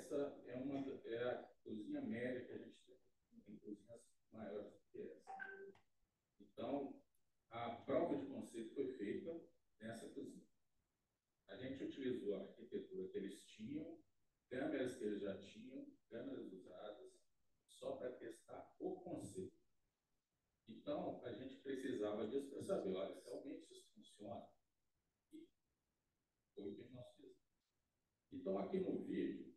essa é a cozinha média que a gente tem. Tem cozinhas maiores do que essa. Então, a prova de conceito foi feita nessa cozinha. A gente utilizou a arquitetura que eles tinham, câmeras que eles já tinham, câmeras usadas, só para testar o conceito. Então, a gente precisava disso para saber, olha, se realmente isso funciona. E foi o que nós fizemos. Então, aqui no vídeo,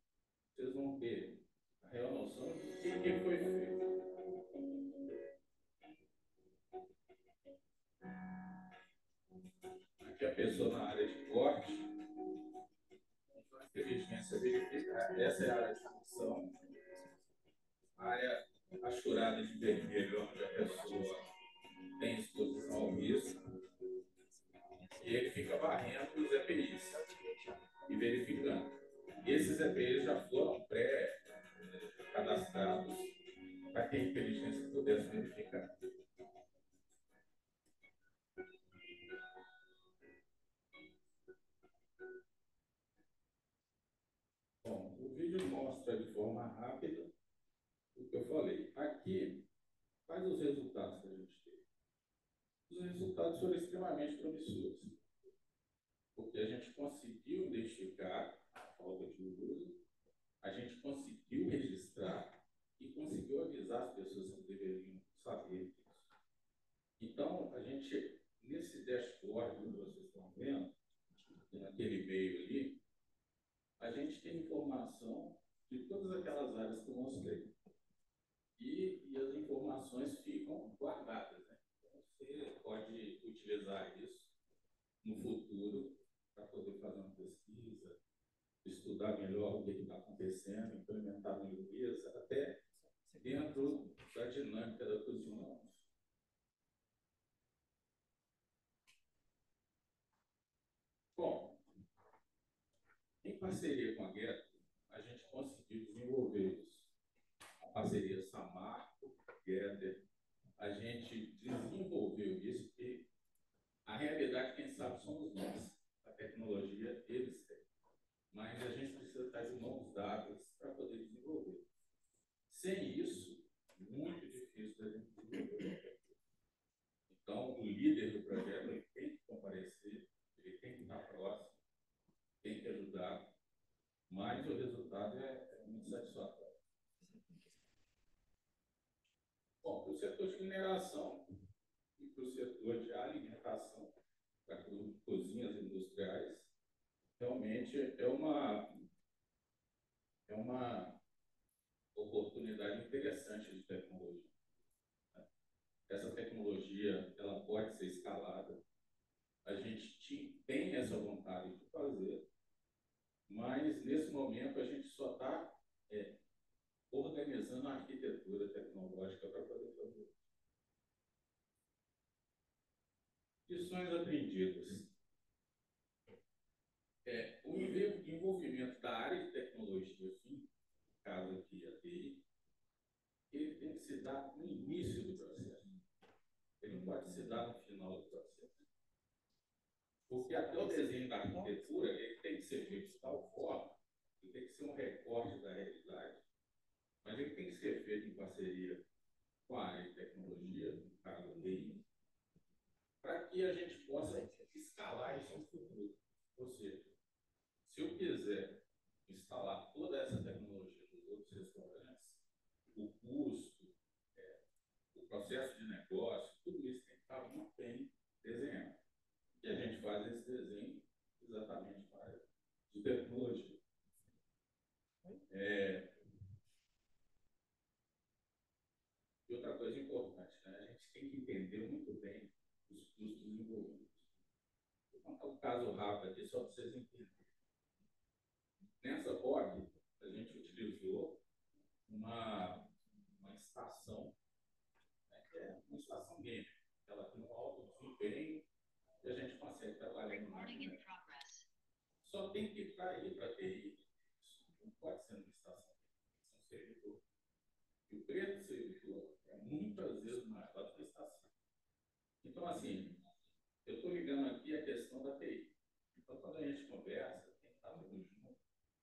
vocês vão ter a real noção de o que foi feito. Aqui a pessoa na área de corte, inteligência verificada. Essa é a área de função. A área asturada de vermelho, onde a pessoa tem exposição ao risco. E ele fica varrendo os EPIs e verificando. E esses EPIs já foram pré-cadastrados para que a inteligência pudesse verificar. Bom, o vídeo mostra de forma rápida o que eu falei. Aqui, quais os resultados que a gente teve? Os resultados foram extremamente promissores, porque a gente conseguiu identificar a falta de uso, a gente conseguiu registrar e conseguiu avisar as pessoas que deveriam saber disso. Então, a gente, nesse dashboard que vocês estão vendo, naquele meio ali, a gente tem informação de todas aquelas áreas que eu mostrei. E as informações ficam guardadas, né? Então, você pode utilizar isso no futuro para poder fazer uma pesquisa, estudar melhor o que está acontecendo, implementar melhorias, até dentro da dinâmica da cozinha. Bom, em parceria com a Gueto, a gente conseguiu desenvolver isso. A parceria Samarco, Guetter, a gente desenvolveu isso e a realidade, quem sabe, somos nós. A tecnologia, eles têm. Mas a gente precisa estar de mãos dadas para poder desenvolver. Sem isso, muito difícil da gente desenvolver. Então, o líder do projeto ele tem que comparecer, ele tem que estar próximo, tem que ajudar, mas o resultado é muito satisfatório. Bom, para o setor de mineração e para o setor de alimentação, para cozinhas industriais, realmente é uma oportunidade interessante de tecnologia. Essa tecnologia ela pode ser escalada. A gente tem essa vontade de fazer, mas nesse momento a gente só está organizando a arquitetura tecnológica para poder fazer. Lições aprendidas. O envolvimento da área de tecnologia, no caso aqui a TI, ele tem que se dar no início do processo. Ele não pode se dar no final do processo. Porque até o desenho da arquitetura ele tem que ser feito de tal forma, ele tem que ser um recorte da realidade, mas ele tem que ser feito em parceria com a área de tecnologia, no caso do TI, para que a gente possa escalar isso no futuro. Ou seja, se eu quiser instalar toda essa tecnologia nos outros restaurantes, o custo, o processo de negócio, tudo isso tem que estar muito bem desenhado. E a gente faz esse desenho exatamente para a área de tecnologia. E outra coisa importante, né? A gente tem que entender muito bem os custos envolvidos. Vou contar um caso rápido aqui, só para vocês entenderem. Nessa POC, a gente utilizou uma estação, né, que é uma estação gamer. Ela tem um alto desempenho e a gente consegue trabalhar no máquina. Só tem que estar aí para TI. Isso não pode ser uma estação, é um servidor. E o preço do servidor é muitas vezes maior do que a estação. Então, assim, eu estou ligando aqui a questão da TI. Então, quando a gente conversa, tem que estar tudo junto.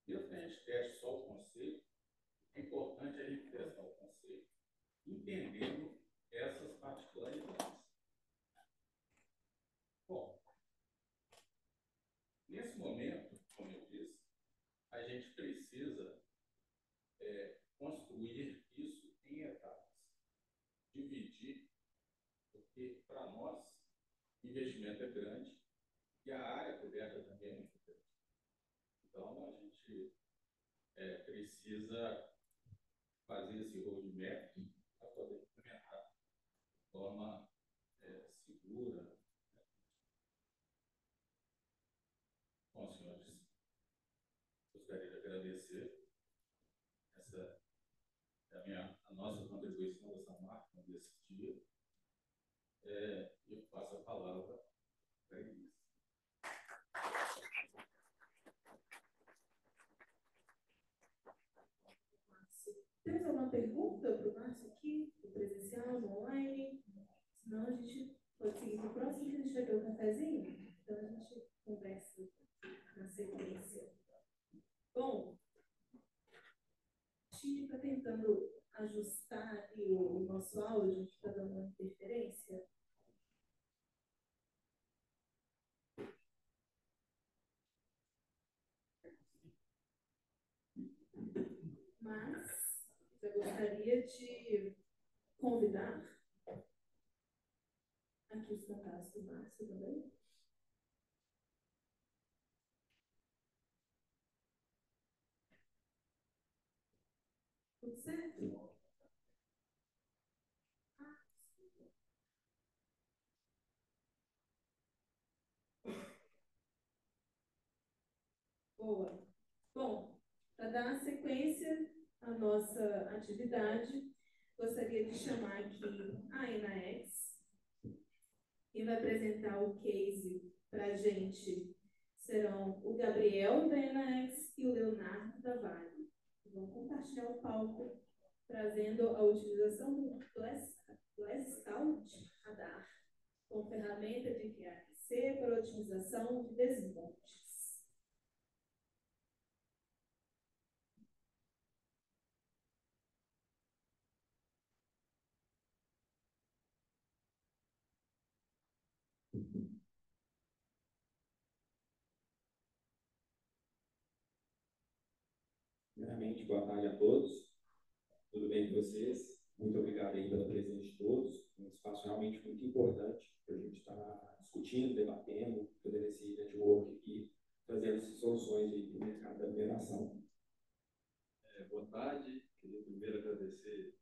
Mesmo que a gente teste só o conceito, dividir, porque para nós o investimento é grande e a área coberta também é muito grande. Então, a gente precisa fazer esse roadmap para poder implementar de forma segura. Bom, senhores, gostaria de agradecer a nossa contribuição dessa marca desse dia. E eu passo a palavra para Inês. Temos alguma pergunta para o Márcio aqui, no presencial, no online? Senão a gente pode seguir para o próximo, que a gente vai ter um cafezinho. Então a gente conversa na sequência. Bom, a gente está tentando ajustar aqui o nosso áudio, a gente está dando uma interferência. Mas eu gostaria de convidar aqui os contatos do Márcio também. Tudo certo? Boa. Bom, para dar sequência à nossa atividade, gostaria de chamar aqui a Enaex. Quem vai apresentar o case para a gente serão o Gabriel da Enaex e o Leonardo da Vale. Vão compartilhar o palco, trazendo a utilização do Glass Scout Radar como ferramenta de QAQC para otimização de desmontes. Primeiramente, boa tarde a todos. Tudo bem com vocês? Muito obrigado aí pela presença de todos. Um espaço realmente muito importante para a gente estar discutindo, debatendo, fazendo esse network aqui, trazendo essas soluções aí para o mercado da mineração. Boa tarde. Queria primeiro agradecer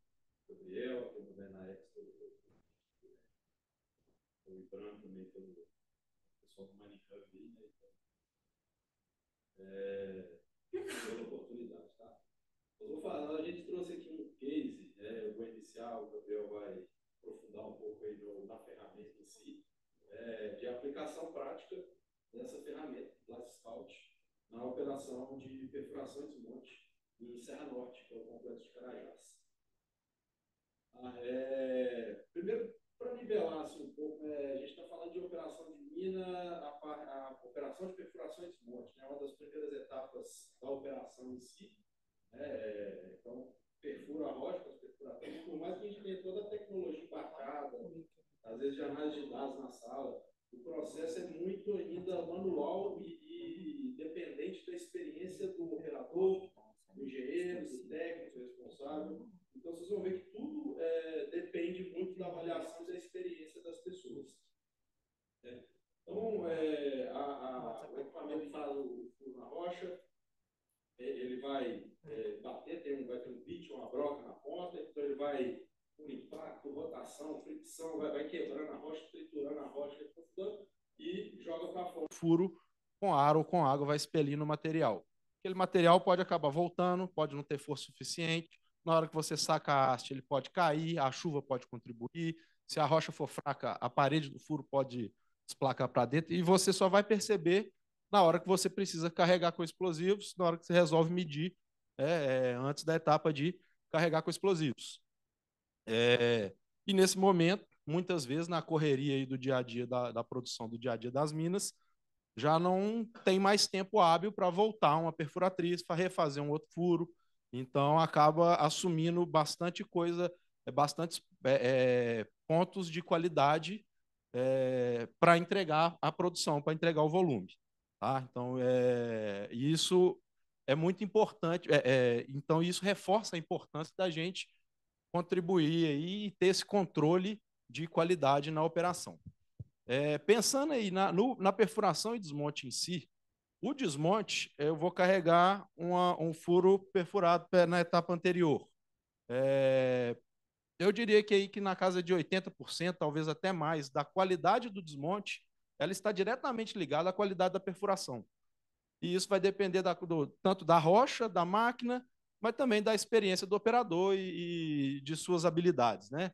ao Gabriel, pelo Benaex, pelo Ibram, também pelo pessoal do Mining Hub aí, né? Pela oportunidade, tá? Eu vou falar, a gente trouxe aqui um case, eu vou iniciar, o Gabriel vai aprofundar um pouco aí na ferramenta em si, de aplicação prática dessa ferramenta, Glass Scout, na operação de perfuração e desmonte em Serra Norte, que é o complexo de Carajás. Primeiro, para nivelar assim, um pouco, a gente está falando de operação de mina, a operação de perfuração e desmonte, né, uma das primeiras etapas da operação em si. Então, perfura a rocha, por mais que a gente tenha toda a tecnologia embarcada, às vezes de análise de dados na sala, o processo é muito ainda manual e dependente da experiência do operador, do engenheiro, do técnico responsável. Então, vocês vão ver que tudo depende muito da avaliação e da experiência das pessoas. Então, o equipamento faz o furo na rocha, ele vai bater, vai ter um bit, uma broca na ponta, então ele vai, por impacto, rotação, fricção, vai quebrando a rocha, triturando a rocha, e joga para fora. Furo com ar ou com água vai expelindo o material. Aquele material pode acabar voltando, pode não ter força suficiente. Na hora que você saca a haste, ele pode cair, a chuva pode contribuir. Se a rocha for fraca, a parede do furo pode desplacar para dentro. E você só vai perceber na hora que você precisa carregar com explosivos, na hora que você resolve medir, antes da etapa de carregar com explosivos. E nesse momento, muitas vezes, na correria aí do dia a dia, da produção do dia a dia das minas, já não tem mais tempo hábil para voltar uma perfuratriz, para refazer um outro furo. Então, acaba assumindo bastante coisa, bastantes pontos de qualidade para entregar a produção, para entregar o volume. Tá? Então, isso é muito importante. Então, isso reforça a importância da gente contribuir aí e ter esse controle de qualidade na operação. Pensando aí na perfuração e desmonte em si, o desmonte, eu vou carregar um furo perfurado na etapa anterior. Eu diria que na casa de 80%, talvez até mais, da qualidade do desmonte, ela está diretamente ligada à qualidade da perfuração. E isso vai depender tanto da rocha, da máquina, mas também da experiência do operador e de suas habilidades, né?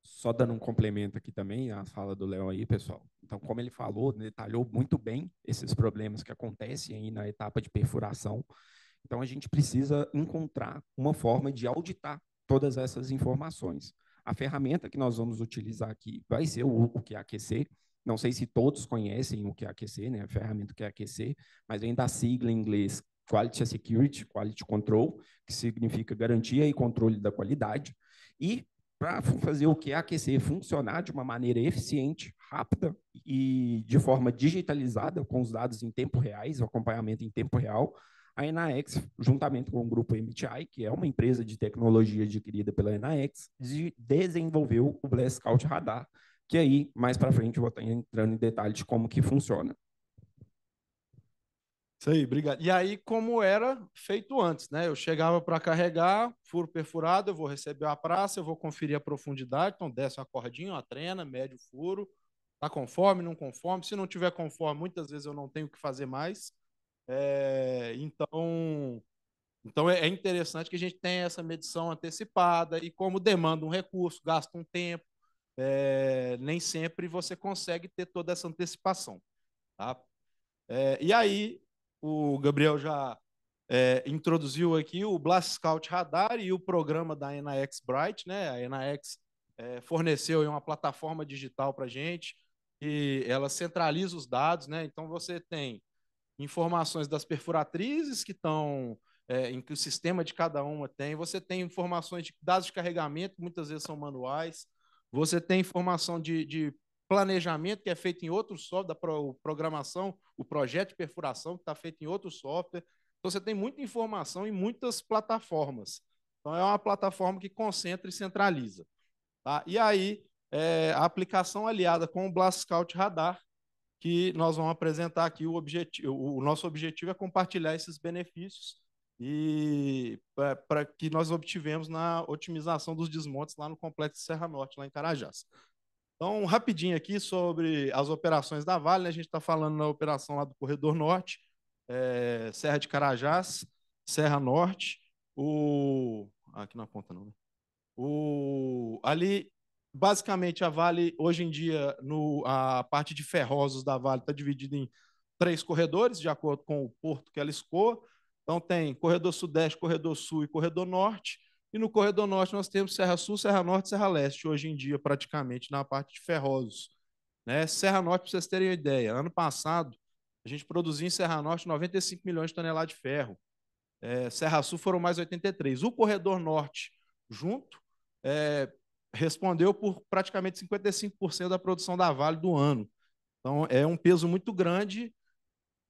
Só dando um complemento aqui também à fala do Léo aí, pessoal. Então, como ele falou, detalhou muito bem esses problemas que acontecem aí na etapa de perfuração. Então, a gente precisa encontrar uma forma de auditar todas essas informações. A ferramenta que nós vamos utilizar aqui vai ser o QAQC. Não sei se todos conhecem o QAQC, né? A ferramenta QAQC, mas vem da sigla em inglês Quality Security, Quality Control, que significa garantia e controle da qualidade. E para fazer o QAQC funcionar de uma maneira eficiente, rápida e de forma digitalizada, com os dados em tempo reais, o acompanhamento em tempo real, a Enaex, juntamente com o grupo MTI, que é uma empresa de tecnologia adquirida pela Enaex, desenvolveu o Blast Scout Radar, que aí, mais para frente, eu vou estar entrando em detalhes de como que funciona. Isso aí, obrigado. E aí, como era feito antes, né? Eu chegava para carregar, furo perfurado, eu vou receber a praça, eu vou conferir a profundidade, então desce uma cordinha, uma trena, mede o furo, tá conforme, não conforme. Se não tiver conforme, muitas vezes eu não tenho o que fazer mais. Então é interessante que a gente tenha essa medição antecipada e como demanda um recurso, gasta um tempo, nem sempre você consegue ter toda essa antecipação. Tá? E aí, o Gabriel já introduziu aqui o Blast Scout Radar e o programa da Enaex Bright, né? A Enaex forneceu uma plataforma digital para a gente e ela centraliza os dados, né? Então você tem informações das perfuratrizes que estão em que o sistema de cada uma tem, você tem informações de dados de carregamento, que muitas vezes são manuais, você tem informação de planejamento que é feito em outro software, da programação, o projeto de perfuração que está feito em outro software. Então você tem muita informação em muitas plataformas. Então é uma plataforma que concentra e centraliza. Tá? E aí, a aplicação aliada com o Blast Scout Radar, que nós vamos apresentar aqui o nosso objetivo é compartilhar esses benefícios e para que nós obtivemos na otimização dos desmontes lá no Complexo Serra Norte, lá em Carajás. Então, rapidinho aqui sobre as operações da Vale, né? A gente está falando na operação lá do Corredor Norte, Serra de Carajás, Serra Norte, aqui na ponta não, né? Ali, basicamente, a Vale, hoje em dia, a parte de ferrosos da Vale está dividida em 3 corredores, de acordo com o porto que ela escoa. Então, tem Corredor Sudeste, Corredor Sul e Corredor Norte. E no Corredor Norte nós temos Serra Sul, Serra Norte e Serra Leste, hoje em dia, praticamente, na parte de ferrosos. Né? Serra Norte, para vocês terem uma ideia, ano passado, a gente produziu em Serra Norte 95 milhões de toneladas de ferro. Serra Sul foram mais 83. O Corredor Norte, junto, respondeu por praticamente 55% da produção da Vale do ano. Então, é um peso muito grande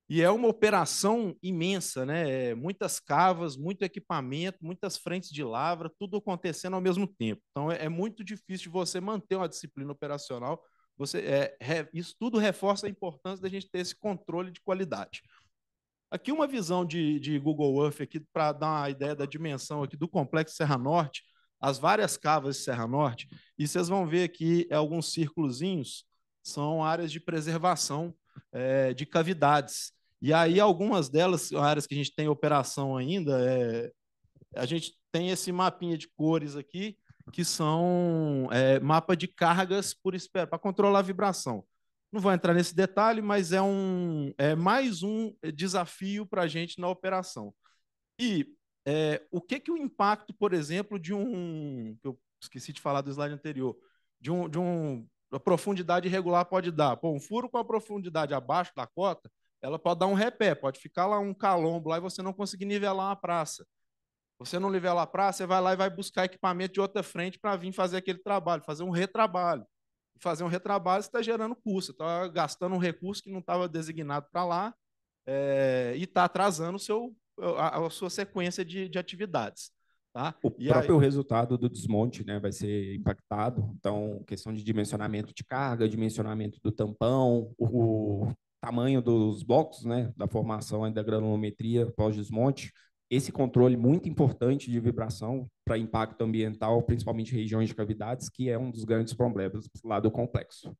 e é uma operação imensa, né? Muitas cavas, muito equipamento, muitas frentes de lavra, tudo acontecendo ao mesmo tempo. Então, é muito difícil de você manter uma disciplina operacional. Isso tudo reforça a importância da gente ter esse controle de qualidade. Aqui uma visão de Google Earth aqui para dar uma ideia da dimensão aqui do Complexo Serra Norte, as várias cavas de Serra Norte, e vocês vão ver aqui alguns círculozinhos, são áreas de preservação de cavidades. E aí algumas delas, áreas que a gente tem operação ainda, a gente tem esse mapinha de cores aqui, que são mapa de cargas por espera, para controlar a vibração. Não vou entrar nesse detalhe, mas é mais um desafio para a gente na operação. E o que o impacto, por exemplo, que eu esqueci de falar do slide anterior, a profundidade irregular pode dar? Pô, um furo com a profundidade abaixo da cota, ela pode dar um repé, pode ficar lá um calombo lá e você não conseguir nivelar uma praça. Você não nivela a praça, você vai lá e vai buscar equipamento de outra frente para vir fazer aquele trabalho, fazer um retrabalho. Fazer um retrabalho, você está gerando custo, está gastando um recurso que não estava designado para lá e está atrasando a sua sequência de atividades. Tá? O próprio resultado do desmonte, né, vai ser impactado. Então, questão de dimensionamento de carga, dimensionamento do tampão, o tamanho dos blocos, né, da formação e da granulometria pós-desmonte. Esse controle muito importante de vibração para impacto ambiental, principalmente em regiões de cavidades, que é um dos grandes problemas lá do complexo.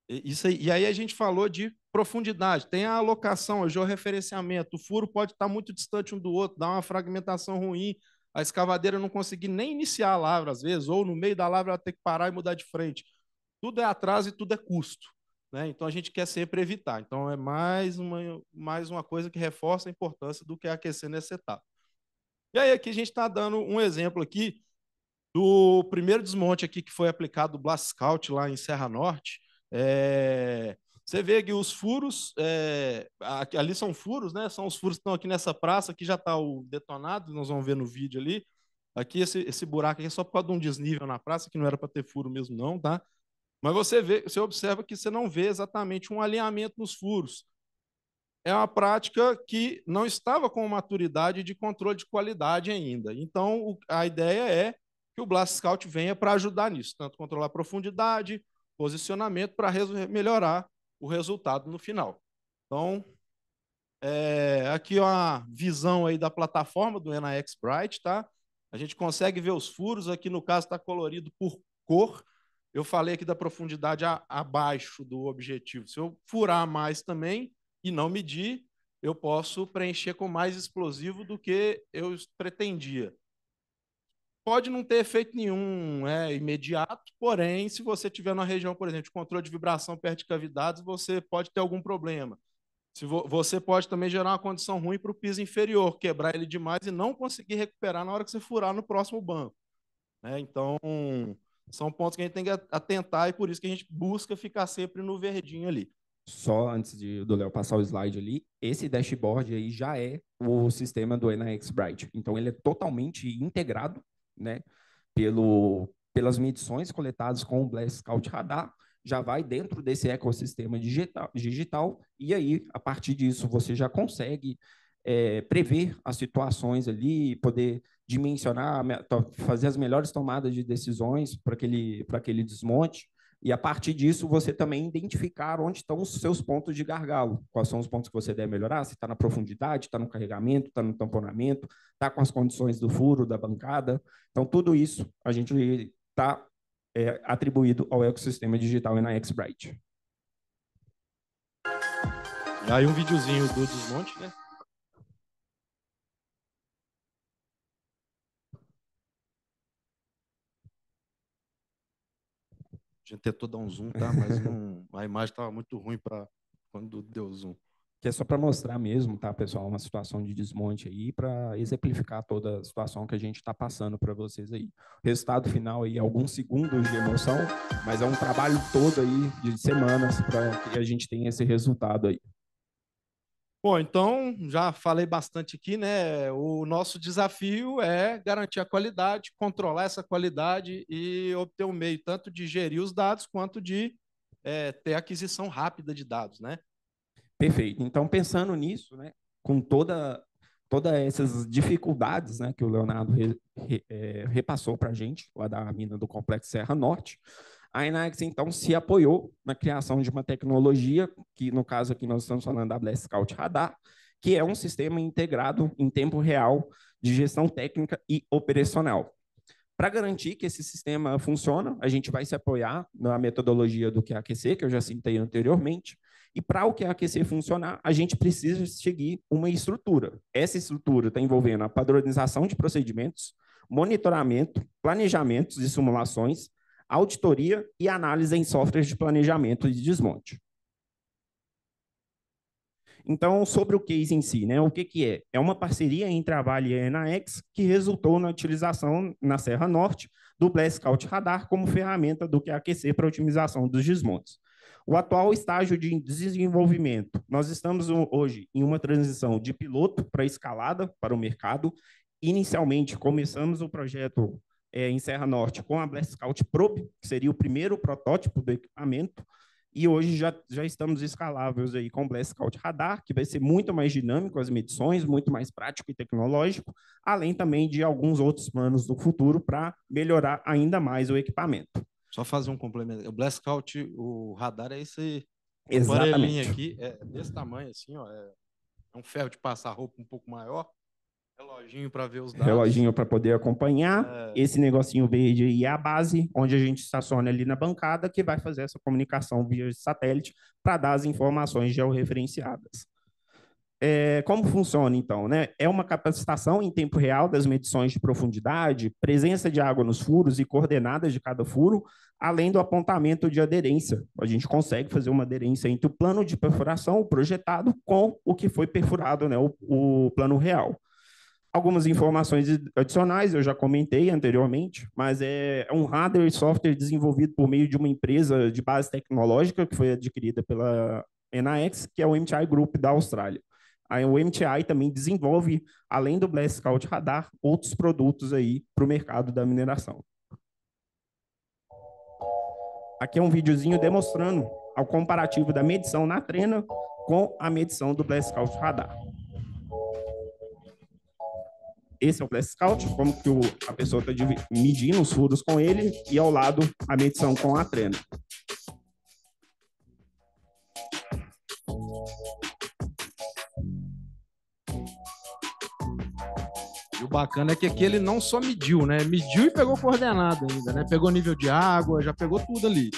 Isso aí, e aí a gente falou de profundidade, tem a alocação, o georreferenciamento, o furo pode estar muito distante um do outro, dar uma fragmentação ruim, a escavadeira não conseguir nem iniciar a lavra, às vezes, ou no meio da lavra ela ter que parar e mudar de frente. Tudo é atraso e tudo é custo, né? Então a gente quer sempre evitar. Então é mais uma coisa que reforça a importância do que é aquecer nessa etapa. E aí aqui a gente está dando um exemplo aqui do primeiro desmonte aqui que foi aplicado do Blast Scout lá em Serra Norte. Você vê que os furos, ali são furos, né? São os furos que estão aqui nessa praça, aqui já está o detonado, nós vamos ver no vídeo ali. Aqui esse buraco aqui é só por causa de um desnível na praça, que não era para ter furo mesmo não, tá? Mas você observa que você não vê exatamente um alinhamento nos furos. É uma prática que não estava com maturidade de controle de qualidade ainda. Então, a ideia é que o Blast Scout venha para ajudar nisso, tanto controlar a profundidade, posicionamento, para melhorar o resultado no final. Então, aqui uma visão aí da plataforma do NAX Bright, tá? A gente consegue ver os furos, aqui no caso está colorido por cor. Eu falei aqui da profundidade abaixo do objetivo. Se eu furar mais também e não medir, eu posso preencher com mais explosivo do que eu pretendia. Pode não ter efeito nenhum imediato, porém, se você tiver na região, por exemplo, de controle de vibração perto de cavidades, você pode ter algum problema. Você pode também gerar uma condição ruim para o piso inferior, quebrar ele demais e não conseguir recuperar na hora que você furar no próximo banco. Então, são pontos que a gente tem que atentar e por isso que a gente busca ficar sempre no verdinho ali. Só antes do Léo passar o slide ali, esse dashboard aí já é o sistema do NAX Bright. Então, ele é totalmente integrado, né, pelas medições coletadas com o Blast Scout Radar, já vai dentro desse ecossistema digital e aí, a partir disso, você já consegue prever as situações ali, poder dimensionar, fazer as melhores tomadas de decisões para aquele desmonte. E, a partir disso, você também identificar onde estão os seus pontos de gargalo. Quais são os pontos que você deve melhorar? Se está na profundidade, está no carregamento, está no tamponamento, está com as condições do furo, da bancada. Então, tudo isso a gente está atribuído ao ecossistema digital NAX Bright. Aí um videozinho do desmonte, né? A gente tentou dar um zoom, tá? Mas a imagem estava muito ruim para quando deu zoom. Que é só para mostrar mesmo, tá, pessoal, uma situação de desmonte aí, para exemplificar toda a situação que a gente está passando para vocês aí. O resultado final aí, alguns segundos de emoção, mas é um trabalho todo aí de semanas para que a gente tenha esse resultado aí. Bom, então, já falei bastante aqui, né? O nosso desafio é garantir a qualidade, controlar essa qualidade e obter um meio tanto de gerir os dados quanto de ter aquisição rápida de dados, né? Perfeito. Então, pensando nisso, né, com todas essas dificuldades, né, que o Leonardo repassou para a gente, lá da mina do Complexo Serra Norte, a NAX, então, se apoiou na criação de uma tecnologia, que no caso aqui nós estamos falando da Blast Scout Radar, que é um sistema integrado em tempo real de gestão técnica e operacional. Para garantir que esse sistema funciona, a gente vai se apoiar na metodologia do QAQC, que eu já citei anteriormente, e para o QAQC funcionar, a gente precisa seguir uma estrutura. Essa estrutura está envolvendo a padronização de procedimentos, monitoramento, planejamentos e simulações, auditoria e análise em softwares de planejamento e de desmonte. Então, sobre o case em si, né? O que é? É uma parceria entre a Vale e a NAX que resultou na utilização na Serra Norte do Blast Scout Radar como ferramenta do QAQC para otimização dos desmontes. O atual estágio de desenvolvimento, nós estamos hoje em uma transição de piloto para escalada para o mercado. Inicialmente, começamos o projeto em Serra Norte com a Blast Scout Probe, que seria o primeiro protótipo do equipamento. E hoje já estamos escaláveis aí com o Blast Scout Radar, que vai ser muito mais dinâmico as medições, muito mais prático e tecnológico, além também de alguns outros planos do futuro para melhorar ainda mais o equipamento. Só fazer um complemento. O Blast Scout, o radar é esse Exatamente. aparelhinho aqui, é desse tamanho assim, ó, é um ferro de passar roupa um pouco maior, reloginho para ver os dados. Reloginho para poder acompanhar. Esse negocinho verde aí é a base, onde a gente estaciona ali na bancada, que vai fazer essa comunicação via satélite para dar as informações georreferenciadas. Como funciona, então, né? É uma capacitação em tempo real das medições de profundidade, presença de água nos furos e coordenadas de cada furo, além do apontamento de aderência. A gente consegue fazer uma aderência entre o plano de perfuração, o projetado, com o que foi perfurado, né? O plano real. Algumas informações adicionais, eu já comentei anteriormente, mas é um hardware e software desenvolvido por meio de uma empresa de base tecnológica que foi adquirida pela NAX, que é o MTI Group da Austrália. Aí o MTI também desenvolve, além do Blast Scout Radar, outros produtos aí para o mercado da mineração. Aqui é um videozinho demonstrando o comparativo da medição na trena com a medição do Blast Scout Radar. Esse é o Blast Scout, como que a pessoa está medindo os furos com ele, e ao lado a medição com a trena. E o bacana é que aqui ele não só mediu, né? Mediu e pegou coordenada ainda, né? Pegou nível de água, já pegou tudo ali.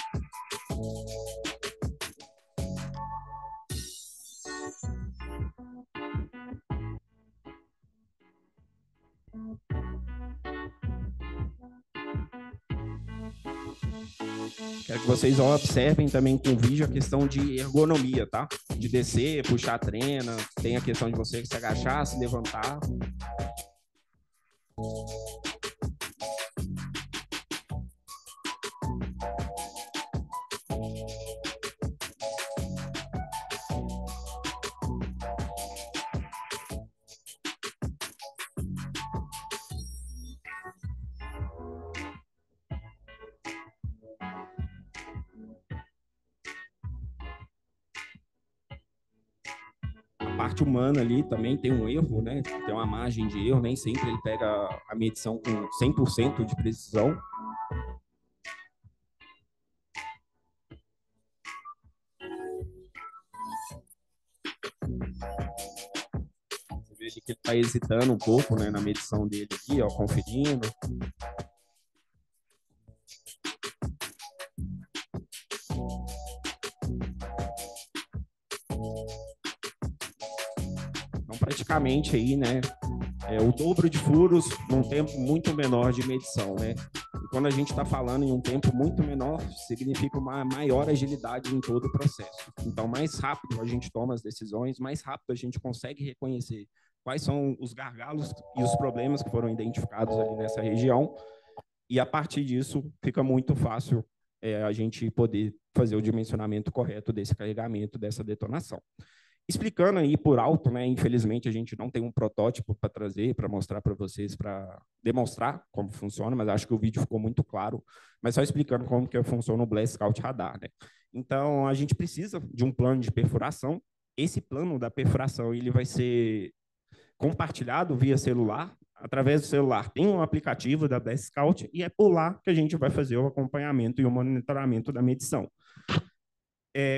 Quero que vocês observem também com o vídeo a questão de ergonomia, tá? De descer, puxar a trena, tem a questão de você se agachar, se levantar. Parte humana ali também tem um erro, né? Tem uma margem de erro, nem sempre ele pega a medição com 100% de precisão. Você vê que ele está hesitando um pouco, né, na medição dele aqui, ó, conferindo. Praticamente aí, né, o dobro de furos num tempo muito menor de medição, né? E quando a gente está falando em um tempo muito menor, significa uma maior agilidade em todo o processo. Então, mais rápido a gente toma as decisões, mais rápido a gente consegue reconhecer quais são os gargalos e os problemas que foram identificados ali nessa região, e a partir disso fica muito fácil a gente poder fazer o dimensionamento correto desse carregamento, dessa detonação. Explicando aí por alto, né? Infelizmente a gente não tem um protótipo para trazer, para mostrar para vocês, para demonstrar como funciona, mas acho que o vídeo ficou muito claro. Mas só explicando como que funciona o Blast Scout Radar, né? Então a gente precisa de um plano de perfuração. Esse plano da perfuração ele vai ser compartilhado via celular. Através do celular tem um aplicativo da Blast Scout e é por lá que a gente vai fazer o acompanhamento e o monitoramento da medição.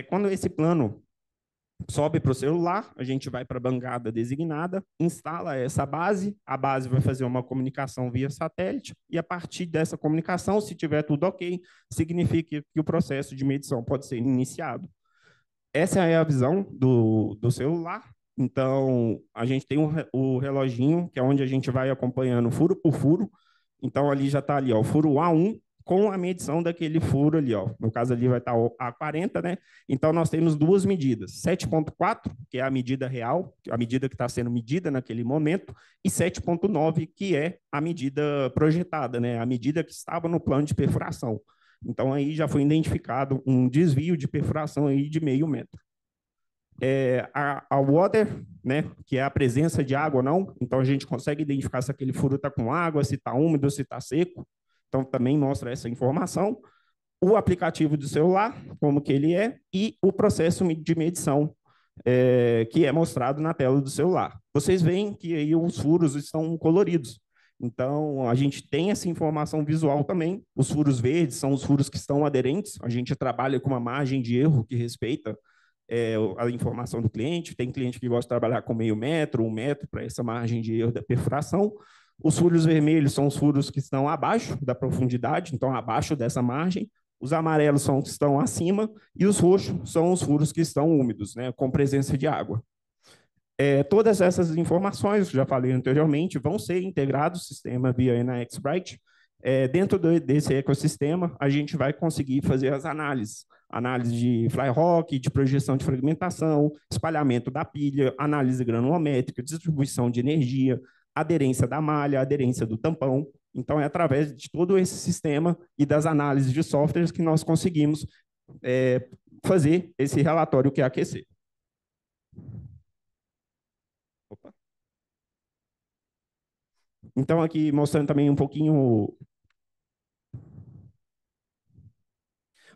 Quando esse plano sobe para o celular, a gente vai para a bancada designada, instala essa base, a base vai fazer uma comunicação via satélite, e a partir dessa comunicação, se tiver tudo ok, significa que o processo de medição pode ser iniciado. Essa é a visão do celular. Então, a gente tem o reloginho, que é onde a gente vai acompanhando furo por furo. Então, ali já está ali, ó, o furo A1, com a medição daquele furo ali, ó. No caso ali vai estar o A40, né? Então nós temos duas medidas, 7.4, que é a medida real, a medida que está sendo medida naquele momento, e 7.9, que é a medida projetada, né? A medida que estava no plano de perfuração. Então aí já foi identificado um desvio de perfuração aí de 0,5 metro. A water, né, que é a presença de água ou não, então a gente consegue identificar se aquele furo está com água, se está úmido, se está seco. Então, também mostra essa informação. o aplicativo do celular, como que ele é, e o processo de medição que é mostrado na tela do celular. Vocês veem que aí os furos estão coloridos. Então, a gente tem essa informação visual também. Os furos verdes são os furos que estão aderentes. A gente trabalha com uma margem de erro que respeita a informação do cliente. Tem cliente que gosta de trabalhar com meio metro, 1 metro, para essa margem de erro da perfuração. Os furos vermelhos são os furos que estão abaixo da profundidade, então abaixo dessa margem. Os amarelos são os que estão acima e os roxos são os furos que estão úmidos, né, com presença de água. Todas essas informações, já falei anteriormente, vão ser integrados no sistema via NAX Bright. Dentro desse ecossistema, a gente vai conseguir fazer as análises. Análise de fly rock, de projeção de fragmentação, espalhamento da pilha, análise granulométrica, distribuição de energia, aderência da malha, aderência do tampão. Então, é através de todo esse sistema e das análises de softwares que nós conseguimos fazer esse relatório QAQC. Opa. Então, aqui mostrando também um pouquinho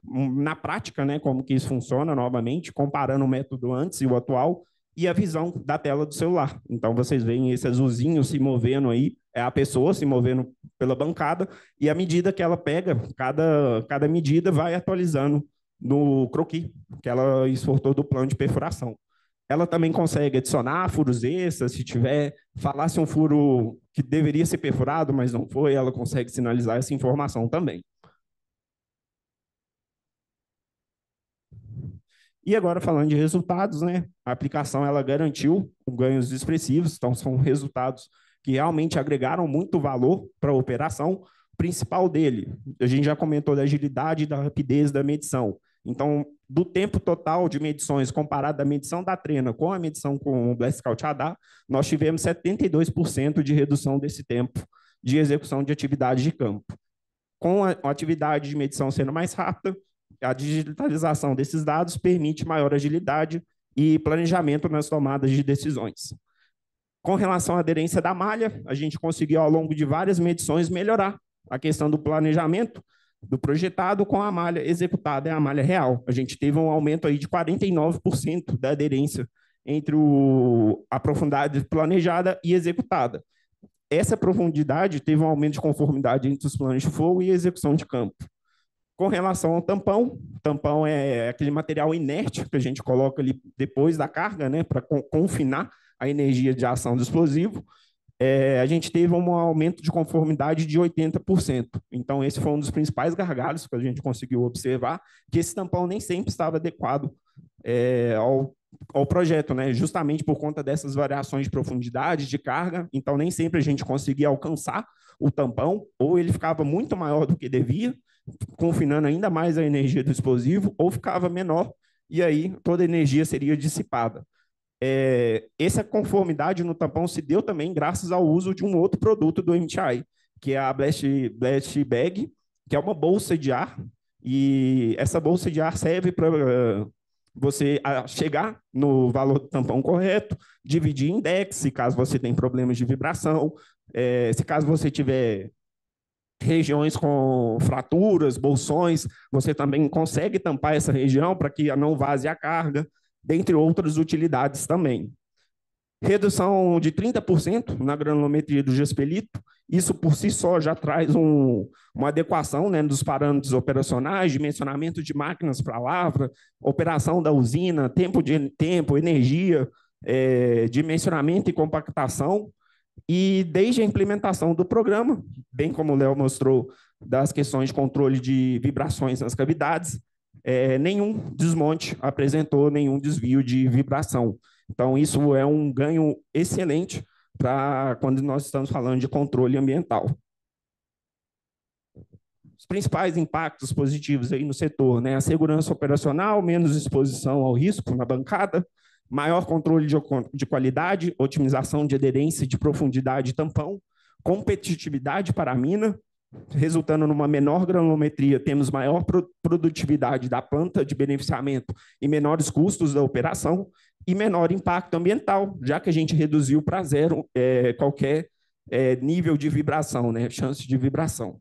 na prática, né, como que isso funciona novamente, comparando o método antes e o atual, e a visão da tela do celular. Então, vocês veem esse azulzinho se movendo aí, é a pessoa se movendo pela bancada, e à medida que ela pega, cada medida vai atualizando no croquis que ela exportou do plano de perfuração. Ela também consegue adicionar furos extras, se tiver, falar se um furo que deveria ser perfurado, mas não foi, ela consegue sinalizar essa informação também. E agora, falando de resultados, né? A aplicação ela garantiu ganhos expressivos, então são resultados que realmente agregaram muito valor para a operação. O principal dele, a gente já comentou da agilidade e da rapidez da medição. Então, do tempo total de medições comparado da medição da trena com a medição com o Blast Scout Radar, nós tivemos 72% de redução desse tempo de execução de atividade de campo. Com a atividade de medição sendo mais rápida, a digitalização desses dados permite maior agilidade e planejamento nas tomadas de decisões. Com relação à aderência da malha, a gente conseguiu, ao longo de várias medições, melhorar a questão do planejamento do projetado com a malha executada e a malha real. A gente teve um aumento aí de 49% da aderência entre a profundidade planejada e executada. Essa profundidade teve um aumento de conformidade entre os planos de fogo e execução de campo. Com relação ao tampão, o tampão é aquele material inerte que a gente coloca ali depois da carga, né, para confinar a energia de ação do explosivo. A gente teve um aumento de conformidade de 80%. Então, esse foi um dos principais gargalos que a gente conseguiu observar, que esse tampão nem sempre estava adequado ao projeto, né? Justamente por conta dessas variações de profundidade, de carga. Então, nem sempre a gente conseguia alcançar o tampão, ou ele ficava muito maior do que devia, confinando ainda mais a energia do explosivo, ou ficava menor, e aí toda a energia seria dissipada. Essa conformidade no tampão se deu também graças ao uso de um outro produto do MTI, que é a Blast Bag, que é uma bolsa de ar, e essa bolsa de ar serve para você chegar no valor do tampão correto, dividir em decks, se caso você tem problemas de vibração, se caso você tiver regiões com fraturas, bolsões, você também consegue tampar essa região para que não vaze a carga, dentre outras utilidades também. Redução de 30% na granulometria do gespelito, isso por si só já traz uma adequação, né, dos parâmetros operacionais, dimensionamento de máquinas para lavra, operação da usina, tempo, energia, dimensionamento e compactação. E desde a implementação do programa, bem como o Léo mostrou, das questões de controle de vibrações nas cavidades, nenhum desmonte apresentou nenhum desvio de vibração. Então, isso é um ganho excelente para quando nós estamos falando de controle ambiental. Os principais impactos positivos aí no setor, né? A segurança operacional, menos exposição ao risco na bancada, maior controle de qualidade, otimização de aderência, de profundidade e tampão, competitividade para a mina, resultando numa menor granulometria, temos maior produtividade da planta de beneficiamento e menores custos da operação e menor impacto ambiental, já que a gente reduziu para zero qualquer nível de vibração, né, chance de vibração.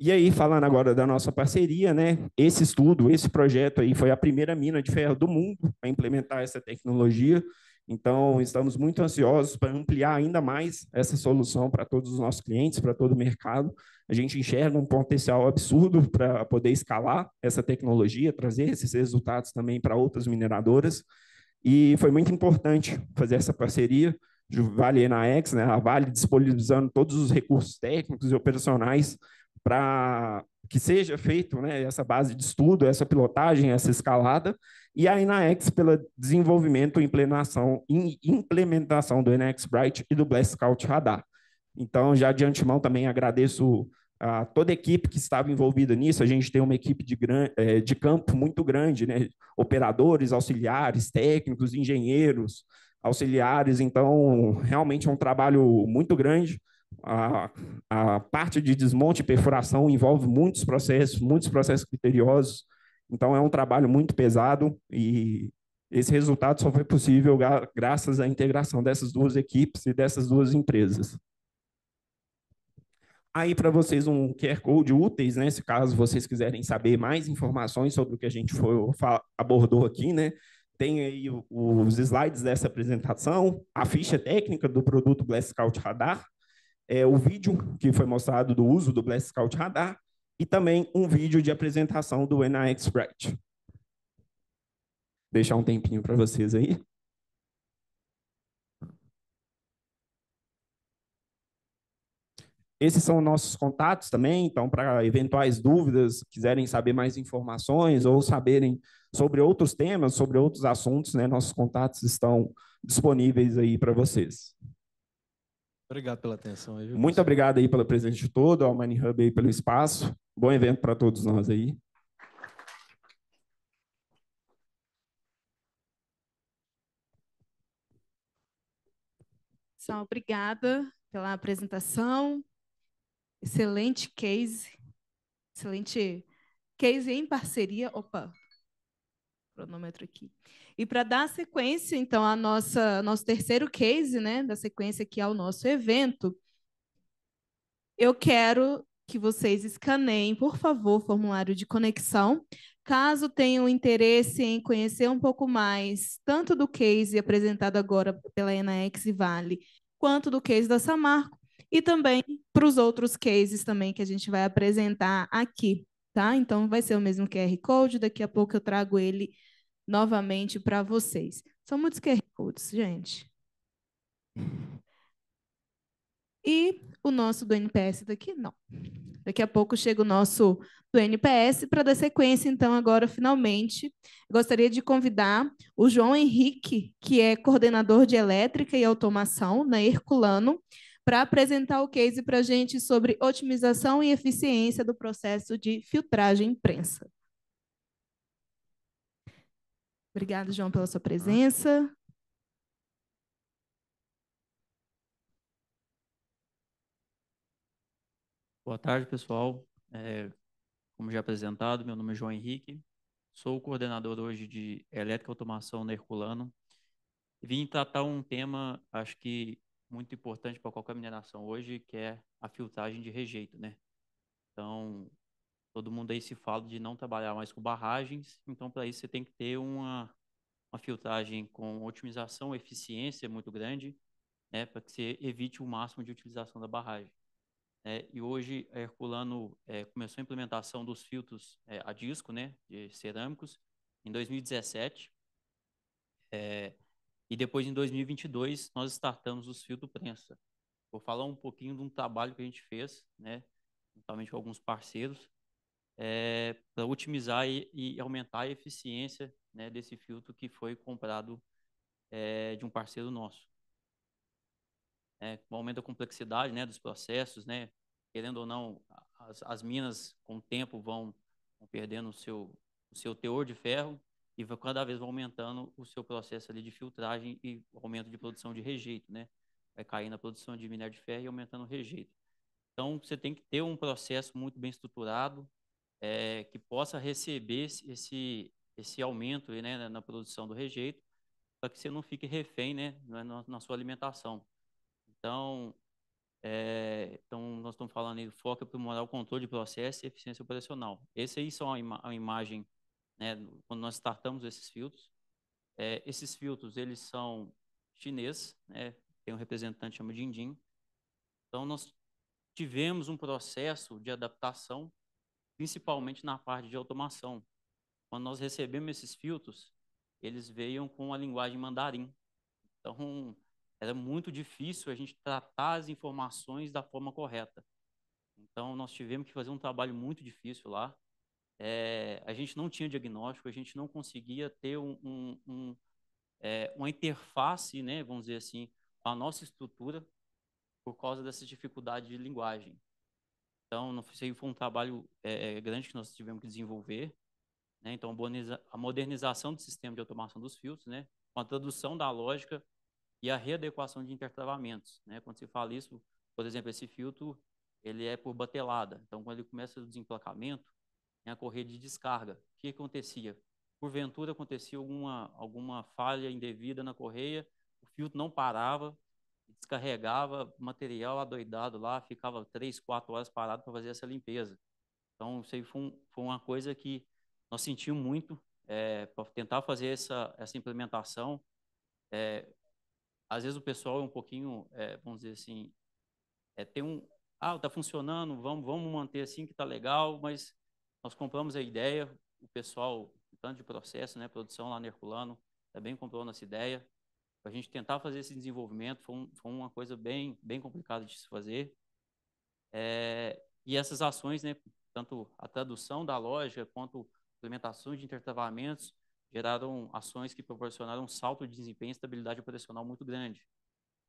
E aí, falando agora da nossa parceria, né? Esse estudo, esse projeto aí foi a primeira mina de ferro do mundo a implementar essa tecnologia. Então, estamos muito ansiosos para ampliar ainda mais essa solução para todos os nossos clientes, para todo o mercado. A gente enxerga um potencial absurdo para poder escalar essa tecnologia, trazer esses resultados também para outras mineradoras. E foi muito importante fazer essa parceria. Vale e Enaex, né? A Vale disponibilizando todos os recursos técnicos e operacionais para que seja feito, né, essa base de estudo, essa pilotagem, essa escalada, e a Enaex pelo desenvolvimento e implementação do Enaex Bright e do Blast Scout Radar. Então, já de antemão também agradeço a toda a equipe que estava envolvida nisso. A gente tem uma equipe de campo muito grande, né? Operadores, auxiliares, técnicos, engenheiros, auxiliares. Então, realmente é um trabalho muito grande. A parte de desmonte e perfuração envolve muitos processos criteriosos. Então, é um trabalho muito pesado e esse resultado só foi possível graças à integração dessas duas equipes e dessas duas empresas. Aí, para vocês, um QR Code úteis, né? Se caso vocês quiserem saber mais informações sobre o que a gente abordou aqui, né? Tem aí os slides dessa apresentação, a ficha técnica do produto Blast Scout Radar, o vídeo que foi mostrado do uso do Blast Scout Radar e também um vídeo de apresentação do Enaex Bright. Deixar um tempinho para vocês aí. Esses são nossos contatos também, então, para eventuais dúvidas, quiserem saber mais informações ou saberem sobre outros temas, sobre outros assuntos, né, nossos contatos estão disponíveis aí para vocês. Obrigado pela atenção aí, viu, Muito pessoal? obrigado aí pela presença de todo, ao Mining Hub aí pelo espaço. Bom evento para todos nós aí. Pessoal, obrigada pela apresentação. Excelente case em parceria. Opa, cronômetro aqui. E para dar sequência, então, a nosso terceiro case, né, da sequência aqui ao nosso evento, eu quero que vocês escaneiem, por favor, o formulário de conexão. Caso tenham interesse em conhecer um pouco mais, tanto do case apresentado agora pela Enaex e Vale, quanto do case da Samarco, e também para os outros cases também que a gente vai apresentar aqui, tá? Então, vai ser o mesmo QR Code, daqui a pouco eu trago ele novamente para vocês. São muitos QR Codes, gente. E o nosso do NPS daqui, não. Daqui a pouco chega o nosso do NPS para dar sequência, então, agora, finalmente, gostaria de convidar o João Henrique, que é coordenador de elétrica e automação na Herculano, para apresentar o case para a gente sobre otimização e eficiência do processo de filtragem prensa. Obrigada, João, pela sua presença. Boa tarde, pessoal. Como já apresentado, meu nome é João Henrique, sou o coordenador hoje de Elétrica e Automação na Herculano. Vim tratar um tema, acho que muito importante para qualquer mineração hoje, que é a filtragem de rejeito, né? Então, todo mundo aí se fala de não trabalhar mais com barragens, então para isso você tem que ter uma filtragem com otimização, eficiência muito grande, né, para que você evite o máximo de utilização da barragem. E hoje a Herculano começou a implementação dos filtros a disco, né, de cerâmicos, em 2017. E depois, em 2022, nós startamos os filtros prensa. Vou falar um pouquinho de um trabalho que a gente fez, né, juntamente com alguns parceiros, para otimizar e aumentar a eficiência, né, desse filtro que foi comprado de um parceiro nosso. Aumenta a complexidade, né, dos processos, né, querendo ou não, as minas com o tempo vão perdendo o seu teor de ferro e cada vez vão aumentando o seu processo ali de filtragem e aumento de produção de rejeito, né? Vai cair na produção de minério de ferro e aumentando o rejeito. Então, você tem que ter um processo muito bem estruturado que possa receber esse aumento, né, na produção do rejeito, para que você não fique refém, né, na sua alimentação. Então, nós estamos falando aí, foco é aprimorar o controle de processo e eficiência operacional. Esse aí são a imagem, né, quando nós startamos esses filtros. Esses filtros, eles são chineses, né, tem um representante que chama Dindin. Então, nós tivemos um processo de adaptação, principalmente na parte de automação. Quando nós recebemos esses filtros, eles veio com a linguagem mandarim. Então, era muito difícil a gente tratar as informações da forma correta. Então, nós tivemos que fazer um trabalho muito difícil lá. A gente não tinha diagnóstico, a gente não conseguia ter uma interface, né, vamos dizer assim, com a nossa estrutura por causa dessa dificuldade de linguagem. Então, isso aí foi um trabalho grande que nós tivemos que desenvolver, né? Então, a modernização do sistema de automação dos filtros, né, com a tradução da lógica e a readequação de intertravamentos, né? Quando se fala isso, por exemplo, esse filtro, ele é por batelada. Então, quando ele começa o desemplacamento, tem a correia de descarga. O que acontecia? Porventura, acontecia alguma falha indevida na correia, o filtro não parava, descarregava material adoidado lá, ficava 3, 4 horas parado para fazer essa limpeza. Então, isso aí foi uma coisa que nós sentimos muito para tentar fazer essa implementação. Às vezes o pessoal é um pouquinho, vamos dizer assim, está funcionando, vamos manter assim que está legal, mas nós compramos a ideia, o pessoal, tanto de processo, né, produção lá no Herculano, também comprou nossa ideia, para a gente tentar fazer esse desenvolvimento, foi uma coisa bem complicada de se fazer. E essas ações, né, tanto a tradução da lógica quanto a implementação de intertravamentos, geraram ações que proporcionaram um salto de desempenho e estabilidade operacional muito grande.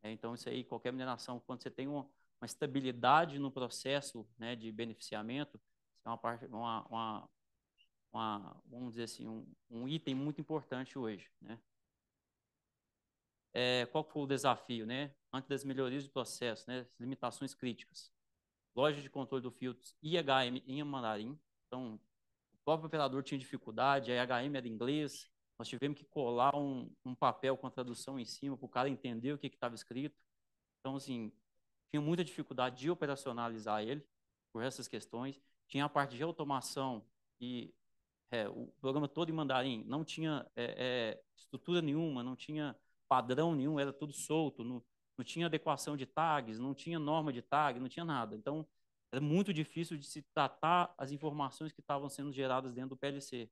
Então, isso aí, qualquer mineração, quando você tem uma estabilidade no processo, né, de beneficiamento, isso é vamos dizer assim, um item muito importante hoje, né? Qual foi o desafio, né? Antes das melhorias do processo, né? As limitações críticas. Loja de controle do filtros IHM em mandarim. Então, o próprio operador tinha dificuldade, a IHM era em inglês, nós tivemos que colar um papel com a tradução em cima para o cara entender o que estava escrito. Então, assim, tinha muita dificuldade de operacionalizar ele por essas questões. Tinha a parte de automação e o programa todo em mandarim, não tinha estrutura nenhuma, não tinha padrão nenhum, era tudo solto, não tinha adequação de tags, não tinha norma de tag, não tinha nada. Então, era muito difícil de se tratar as informações que estavam sendo geradas dentro do PLC.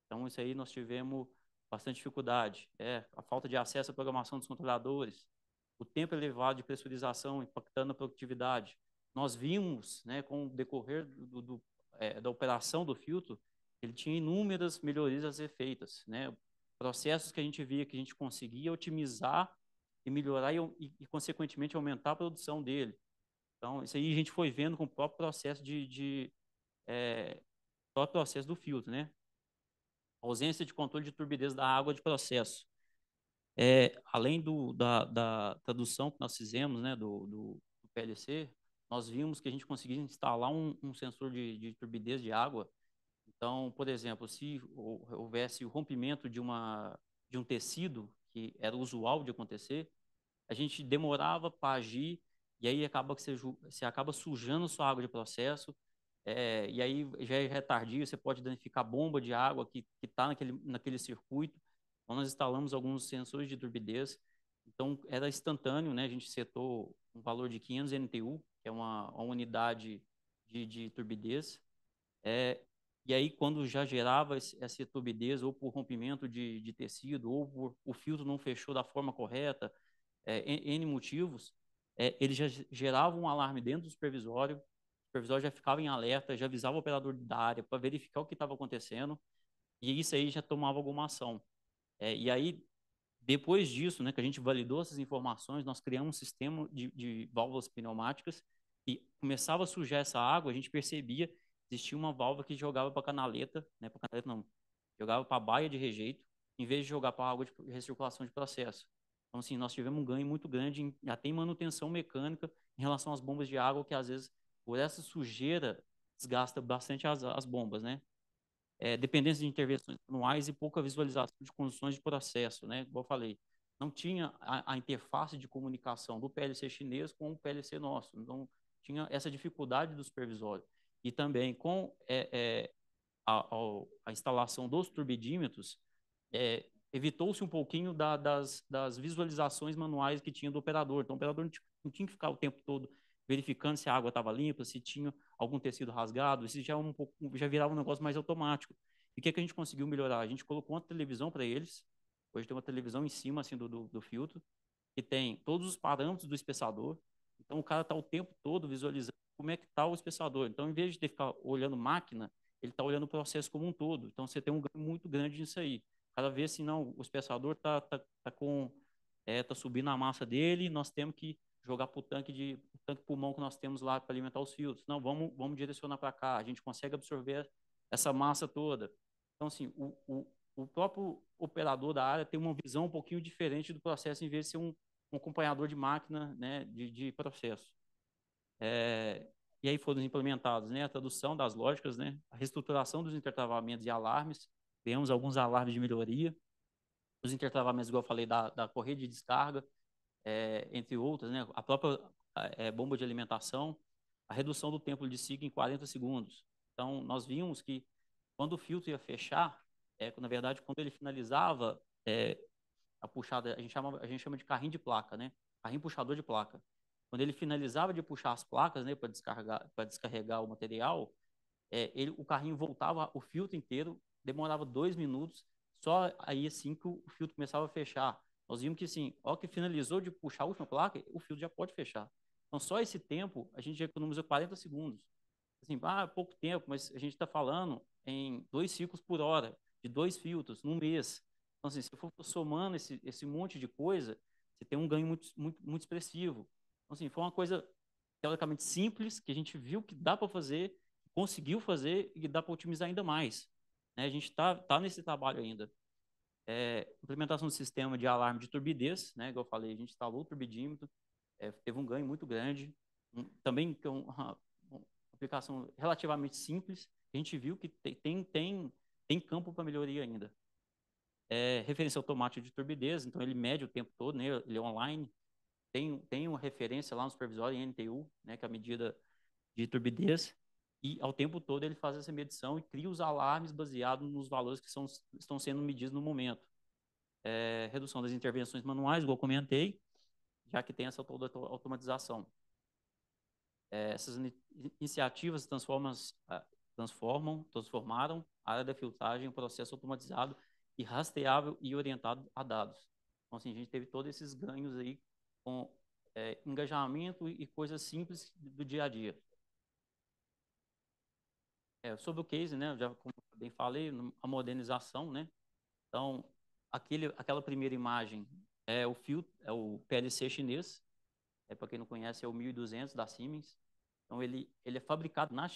Então, isso aí nós tivemos bastante dificuldade. A falta de acesso à programação dos controladores, o tempo elevado de pressurização impactando a produtividade. Nós vimos, né, com o decorrer da operação do filtro, ele tinha inúmeras melhorias a ser feitas, né? Processos que a gente via que a gente conseguia otimizar e melhorar e consequentemente, aumentar a produção dele. Então, isso aí a gente foi vendo com o próprio processo próprio processo do filtro, né? Ausência de controle de turbidez da água de processo. Além da tradução que nós fizemos, né, do PLC, nós vimos que a gente conseguia instalar um sensor de turbidez de água. Então, por exemplo, se houvesse o rompimento de um tecido, que era usual de acontecer, a gente demorava para agir, e aí acaba que você acaba sujando sua água de processo, e aí já é retardio, você pode danificar a bomba de água que está naquele circuito. Então, nós instalamos alguns sensores de turbidez, então era instantâneo, né? A gente setou um valor de 500 NTU, que é uma unidade de turbidez, e aí, quando já gerava essa turbidez, ou por rompimento de tecido, ou por o filtro não fechou da forma correta, N motivos, ele já gerava um alarme dentro do supervisório, o supervisório já ficava em alerta, já avisava o operador da área para verificar o que estava acontecendo, e isso aí já tomava alguma ação. E aí, depois disso, né, que a gente validou essas informações, nós criamos um sistema de válvulas pneumáticas, e começava a sujar essa água, a gente percebia existia uma válvula que jogava para a canaleta, né, para canaleta não, jogava para a baia de rejeito, em vez de jogar para a água de recirculação de processo. Então, assim, nós tivemos um ganho muito grande até em manutenção mecânica em relação às bombas de água, que às vezes, por essa sujeira, desgasta bastante as bombas, né? Dependência de intervenções manuais e pouca visualização de condições de processo, né? Como eu falei, não tinha a interface de comunicação do PLC chinês com o PLC nosso. Então, tinha essa dificuldade do supervisório. E também com a instalação dos turbidímetros, evitou-se um pouquinho das visualizações manuais que tinha do operador. Então, o operador não tinha que ficar o tempo todo verificando se a água estava limpa, se tinha algum tecido rasgado, isso já virava um negócio mais automático. E o que a gente conseguiu melhorar? A gente colocou uma televisão para eles, hoje tem uma televisão em cima assim, do filtro, que tem todos os parâmetros do espessador, então o cara está o tempo todo visualizando como é que está o espessador. Então, em vez de ter que ficar olhando máquina, ele está olhando o processo como um todo. Então, você tem um ganho muito grande nisso aí. Cada vez, assim, não, o espessador está subindo a massa dele, nós temos que jogar para o tanque pulmão que nós temos lá para alimentar os filtros. Não, vamos direcionar para cá. A gente consegue absorver essa massa toda. Então, assim, o próprio operador da área tem uma visão um pouquinho diferente do processo, em vez de ser um acompanhador de máquina, né, de processo. E aí foram implementados, né, a tradução das lógicas, né, a reestruturação dos intertravamentos e alarmes. Temos alguns alarmes de melhoria. Os intertravamentos, igual eu falei, da correia de descarga, entre outras, né, a própria bomba de alimentação, a redução do tempo de ciclo em 40 segundos. Então, nós vimos que quando o filtro ia fechar, na verdade, quando ele finalizava a puxada, a gente chama de carrinho de placa, né? Carrinho puxador de placa. Quando ele finalizava de puxar as placas, né, para descarregar o material, o carrinho voltava, o filtro inteiro, demorava 2 minutos, só aí assim que o filtro começava a fechar. Nós vimos que assim, ó, que finalizou de puxar a última placa, o filtro já pode fechar. Então, só esse tempo, a gente economiza 40 segundos. Assim, pouco tempo, mas a gente está falando em 2 ciclos por hora, de 2 filtros, num mês. Então, assim, se eu for somando esse monte de coisa, você tem um ganho muito, muito, muito expressivo. Então, assim, foi uma coisa teoricamente simples, que a gente viu que dá para fazer, conseguiu fazer e que dá para otimizar ainda mais. Né? A gente tá nesse trabalho ainda. Implementação do sistema de alarme de turbidez, né? Igual eu falei, a gente instalou o turbidímetro, teve um ganho muito grande. Também que uma aplicação relativamente simples, a gente viu que tem campo para melhoria ainda. Referência automática de turbidez, então ele mede o tempo todo, né? Ele é online, tem uma referência lá no supervisório em NTU, né, que é a medida de turbidez, e ao tempo todo ele faz essa medição e cria os alarmes baseados nos valores que estão sendo medidos no momento. Redução das intervenções manuais, igual eu comentei, já que tem essa toda automatização. Essas iniciativas transformaram a área da filtragem em um processo automatizado e rastreável e orientado a dados. Então, assim, a gente teve todos esses ganhos aí com engajamento e coisas simples do dia a dia. Sobre o case, né, já como eu bem falei, a modernização, né? Então, aquela primeira imagem é o PLC chinês, para quem não conhece, é o 1200 da Siemens. Então, ele é fabricado na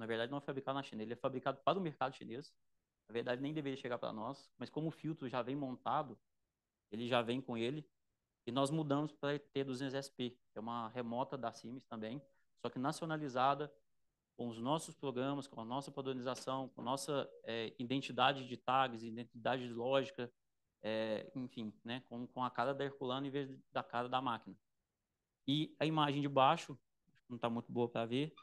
verdade, não é fabricado na China, ele é fabricado para o mercado chinês. Na verdade, nem deveria chegar para nós, mas como o filtro já vem montado, ele já vem com ele, e nós mudamos para a T200SP, que é uma remota da Siemens também, só que nacionalizada, com os nossos programas, com a nossa padronização, com a nossa identidade de tags, identidade de lógica, enfim, né, com a cara da Herculano em vez da cara da máquina. E a imagem de baixo, não está muito boa para ver,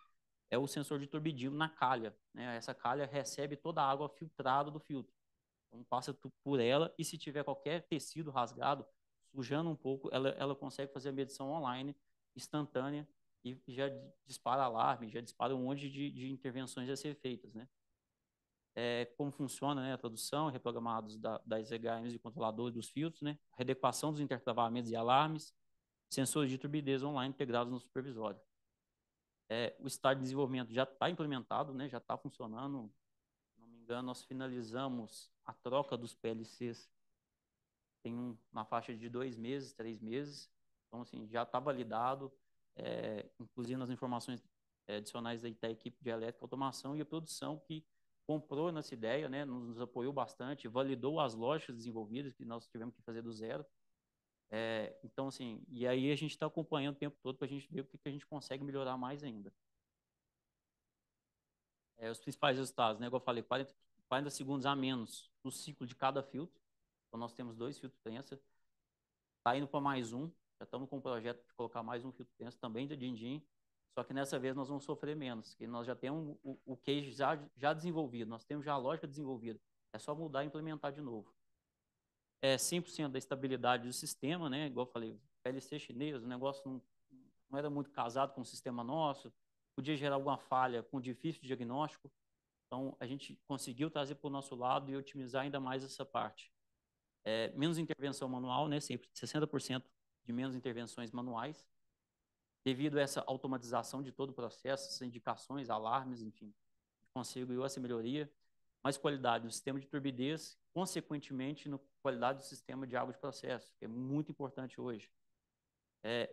é o sensor de turbidímetro na calha. Né? Essa calha recebe toda a água filtrada do filtro. Então, passa por ela e se tiver qualquer tecido rasgado, sujando um pouco, ela consegue fazer a medição online, instantânea, e já dispara alarme, já dispara um monte de intervenções a ser feitas. Né? Como funciona, né, a tradução, reprogramados das EGMs e controladores dos filtros, né? Readequação dos intertravamentos e alarmes, sensores de turbidez online integrados no supervisório. O estágio de desenvolvimento já está implementado, né, já está funcionando. Se não me engano, nós finalizamos a troca dos PLCs tem uma faixa de 2 meses, 3 meses. Então, assim, já está validado, inclusive nas informações adicionais aí da equipe de elétrica, automação e a produção que comprou nessa ideia, né, nos apoiou bastante, validou as lógicas desenvolvidas que nós tivemos que fazer do zero. Então, assim, e aí a gente está acompanhando o tempo todo para a gente ver o que a gente consegue melhorar mais ainda. Os principais resultados, né? Como eu falei, 40 segundos a menos no ciclo de cada filtro. Então, nós temos 2 filtros prensa. Está indo para mais um. Já estamos com um projeto de colocar mais um filtro prensa também da Dindim. Só que nessa vez nós vamos sofrer menos, porque nós já temos o case já desenvolvido, nós temos já a lógica desenvolvida. É só mudar e implementar de novo. É 100% da estabilidade do sistema, né? Igual eu falei, PLC chinês, o negócio não era muito casado com o sistema nosso, podia gerar alguma falha com difícil diagnóstico. Então, a gente conseguiu trazer para o nosso lado e otimizar ainda mais essa parte. Menos intervenção manual, né? Sempre 60% de menos intervenções manuais, devido a essa automatização de todo o processo, essas indicações, alarmes, enfim, conseguiu essa melhoria. Mais qualidade no sistema de turbidez, consequentemente, na qualidade do sistema de água de processo, que é muito importante hoje.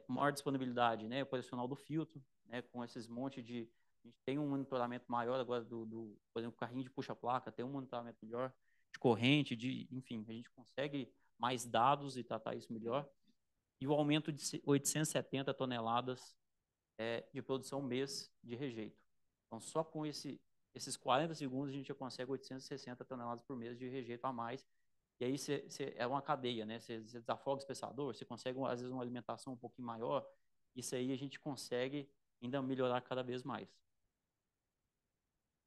Maior disponibilidade, né, operacional do filtro, né, com esses montes de... A gente tem um monitoramento maior agora por exemplo, carrinho de puxa-placa, tem um monitoramento melhor de corrente, enfim, a gente consegue mais dados e tratar isso melhor. E o aumento de 870 toneladas de produção mês de rejeito. Então, só com esses 40 segundos, a gente já consegue 860 toneladas por mês de rejeito a mais. E aí é uma cadeia, né? Você desafoga o espessador, você consegue, às vezes, uma alimentação um pouquinho maior. Isso aí a gente consegue ainda melhorar cada vez mais.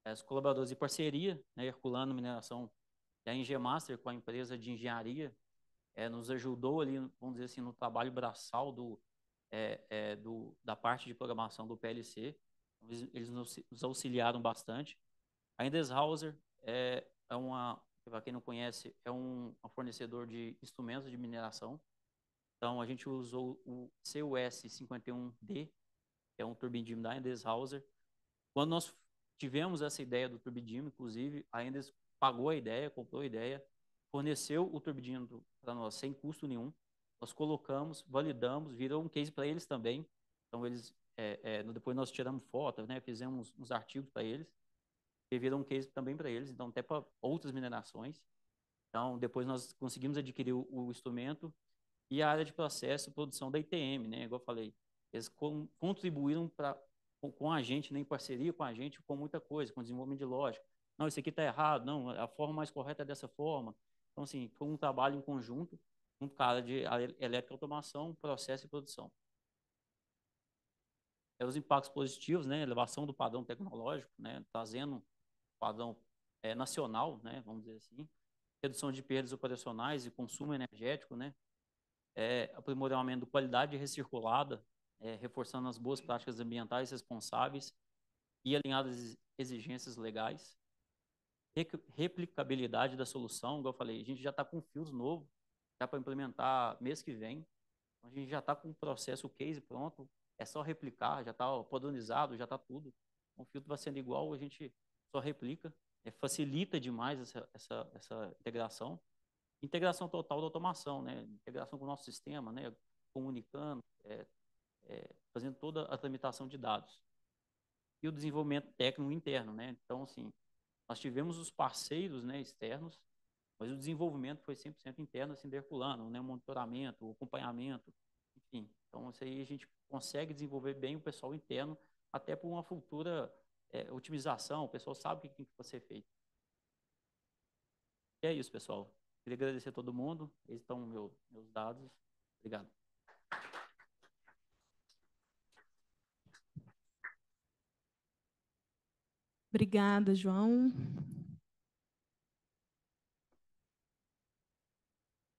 Os colaboradores de parceria, né? Herculano Mineração e a Engemaster, com a empresa de engenharia, nos ajudou ali, vamos dizer assim, no trabalho braçal da parte de programação do PLC. Eles nos auxiliaram bastante. A Endeshauser para quem não conhece, é um fornecedor de instrumentos de mineração. Então, a gente usou o CUS51D, que é um turbidímetro da Endeshauser. Quando nós tivemos essa ideia do turbidímetro, inclusive, a Endes pagou a ideia, comprou a ideia, forneceu o turbidímetro para nós sem custo nenhum. Nós colocamos, validamos, virou um case para eles também. Então, depois nós tiramos fotos, né, fizemos uns artigos para eles, e virou um case também para eles, então até para outras minerações. Então, depois nós conseguimos adquirir o instrumento e a área de processo e produção da ITM, né, igual eu falei. Eles contribuíram com a gente, né, em parceria com a gente, com muita coisa, com desenvolvimento de lógica. Não, isso aqui está errado, não, a forma mais correta é dessa forma. Então, assim, foi um trabalho em conjunto, junto com a área de elétrica, automação, processo e produção. Os impactos positivos, né, elevação do padrão tecnológico, né, trazendo um padrão nacional, né, vamos dizer assim, redução de perdas operacionais e consumo energético, né, aprimoramento da qualidade recirculada, reforçando as boas práticas ambientais responsáveis e alinhadas às exigências legais. Replicabilidade da solução, igual eu falei, a gente já está com fios novo, já para implementar mês que vem, a gente já está com o processo, o case pronto, é só replicar, já está padronizado, já está tudo. O filtro vai sendo igual, a gente só replica, facilita demais essa integração. Integração total da automação, né? Integração com o nosso sistema, né? Comunicando, fazendo toda a tramitação de dados. E o desenvolvimento técnico interno, né? Então, assim, nós tivemos os parceiros, né, externos, mas o desenvolvimento foi 100% interno, assim, da Herculano, né? O monitoramento, o acompanhamento, enfim. Então, isso aí a gente consegue desenvolver bem o pessoal interno, até por uma futura otimização, o pessoal sabe o que tem que ser feito. E é isso, pessoal. Queria agradecer a todo mundo. Esses estão meus dados. Obrigado. Obrigada, João.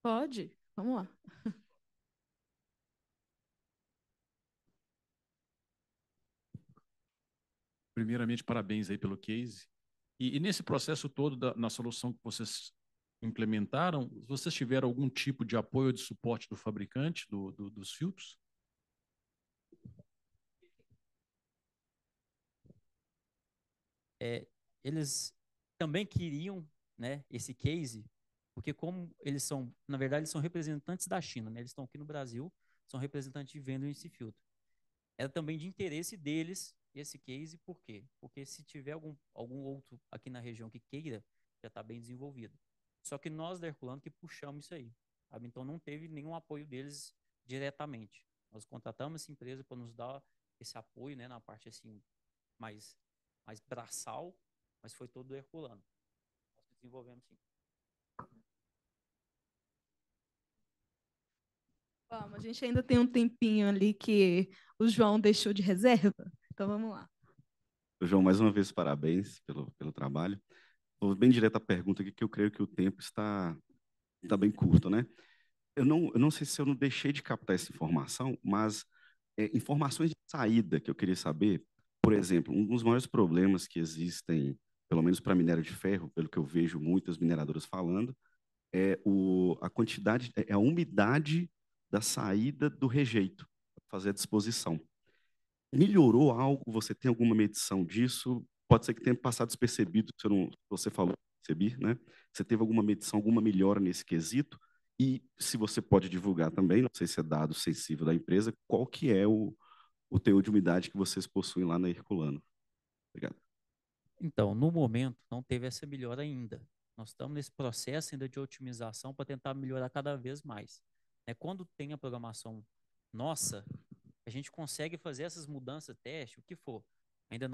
Pode? Vamos lá. Primeiramente, parabéns aí pelo case. E nesse processo todo, na solução que vocês implementaram, vocês tiveram algum tipo de apoio ou de suporte do fabricante dos filtros? Eles também queriam, né, esse case, porque como eles são, na verdade, eles são representantes da China, né? Eles estão aqui no Brasil, são representantes de venda esse filtro. Era também de interesse deles esse case, por quê? Porque se tiver algum outro aqui na região que queira, já está bem desenvolvido. Só que nós da Herculano que puxamos isso aí, sabe? Então não teve nenhum apoio deles diretamente. Nós contratamos essa empresa para nos dar esse apoio, né, na parte assim mais braçal, mas foi todo Herculano. Nós desenvolvemos sim. Vamos, a gente ainda tem um tempinho ali que o João deixou de reserva. Então vamos lá. João, mais uma vez, parabéns pelo trabalho. Vou bem direto à pergunta aqui, que eu creio que o tempo está bem curto, né? Eu não sei se eu não deixei de captar essa informação, mas informações de saída que eu queria saber. Por exemplo, um dos maiores problemas que existem, pelo menos para minério de ferro, pelo que eu vejo muitas mineradoras falando, a quantidade, a umidade da saída do rejeito, para fazer a disposição. Melhorou algo? Você tem alguma medição disso? Pode ser que tenha passado despercebido, se você falou, percebi, né? Você teve alguma medição, alguma melhora nesse quesito? E se você pode divulgar também, não sei se é dado sensível da empresa, qual que é o teor de umidade que vocês possuem lá na Herculano? Obrigado. Então, no momento, não teve essa melhora ainda. Nós estamos nesse processo ainda de otimização para tentar melhorar cada vez mais. Quando tem a programação nossa, a gente consegue fazer essas mudanças, teste, o que for. Ainda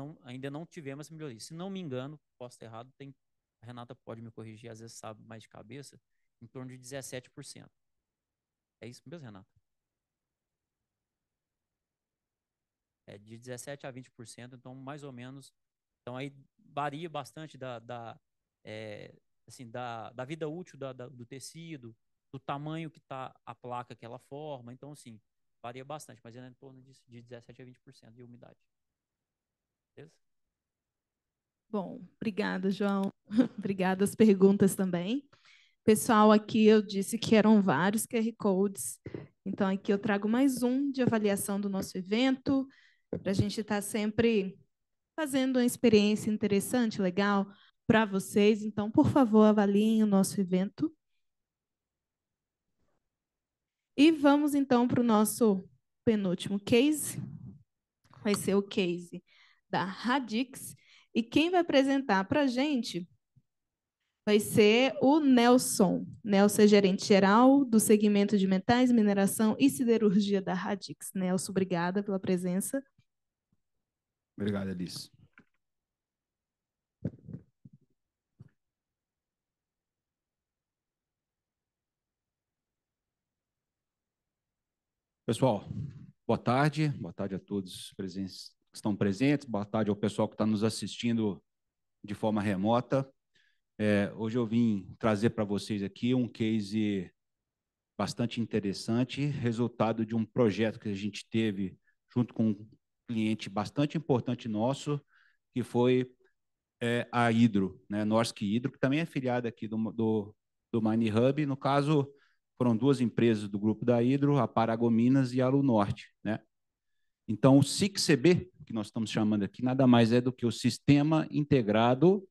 não tivemos essa melhoria. Se não me engano, posso estar errado, a Renata pode me corrigir, às vezes sabe mais de cabeça, em torno de 17%. É isso mesmo, Renata? De 17% a 20%, então mais ou menos. Então aí varia bastante da vida útil do tecido, do tamanho que está a placa que ela forma. Então, assim, varia bastante, mas é em torno de 17% a 20% de umidade. Beleza? Bom, obrigada, João. Obrigada as perguntas também. Pessoal, aqui eu disse que eram vários QR Codes. Então, aqui eu trago mais um de avaliação do nosso evento, para a gente estar sempre fazendo uma experiência interessante, legal para vocês. Então, por favor, avaliem o nosso evento. E vamos, então, para o nosso penúltimo case. Vai ser o case da Radix. E quem vai apresentar para a gente vai ser o Nelson. Nelson é gerente-geral do segmento de metais, mineração e siderurgia da Radix. Nelson, obrigada pela presença. Obrigado, Alice. Pessoal, boa tarde a todos que estão presentes, boa tarde ao pessoal que está nos assistindo de forma remota. Hoje eu vim trazer para vocês aqui um case bastante interessante, resultado de um projeto que a gente teve junto com um cliente bastante importante nosso, que foi a Hydro, né, Norsk Hydro, que também é filiada aqui do Mine Hub. No caso, foram duas empresas do grupo da Hydro, a Paragominas e a Alunorte, né? Então, o SIC-CB, que nós estamos chamando aqui, nada mais é do que o Sistema Integrado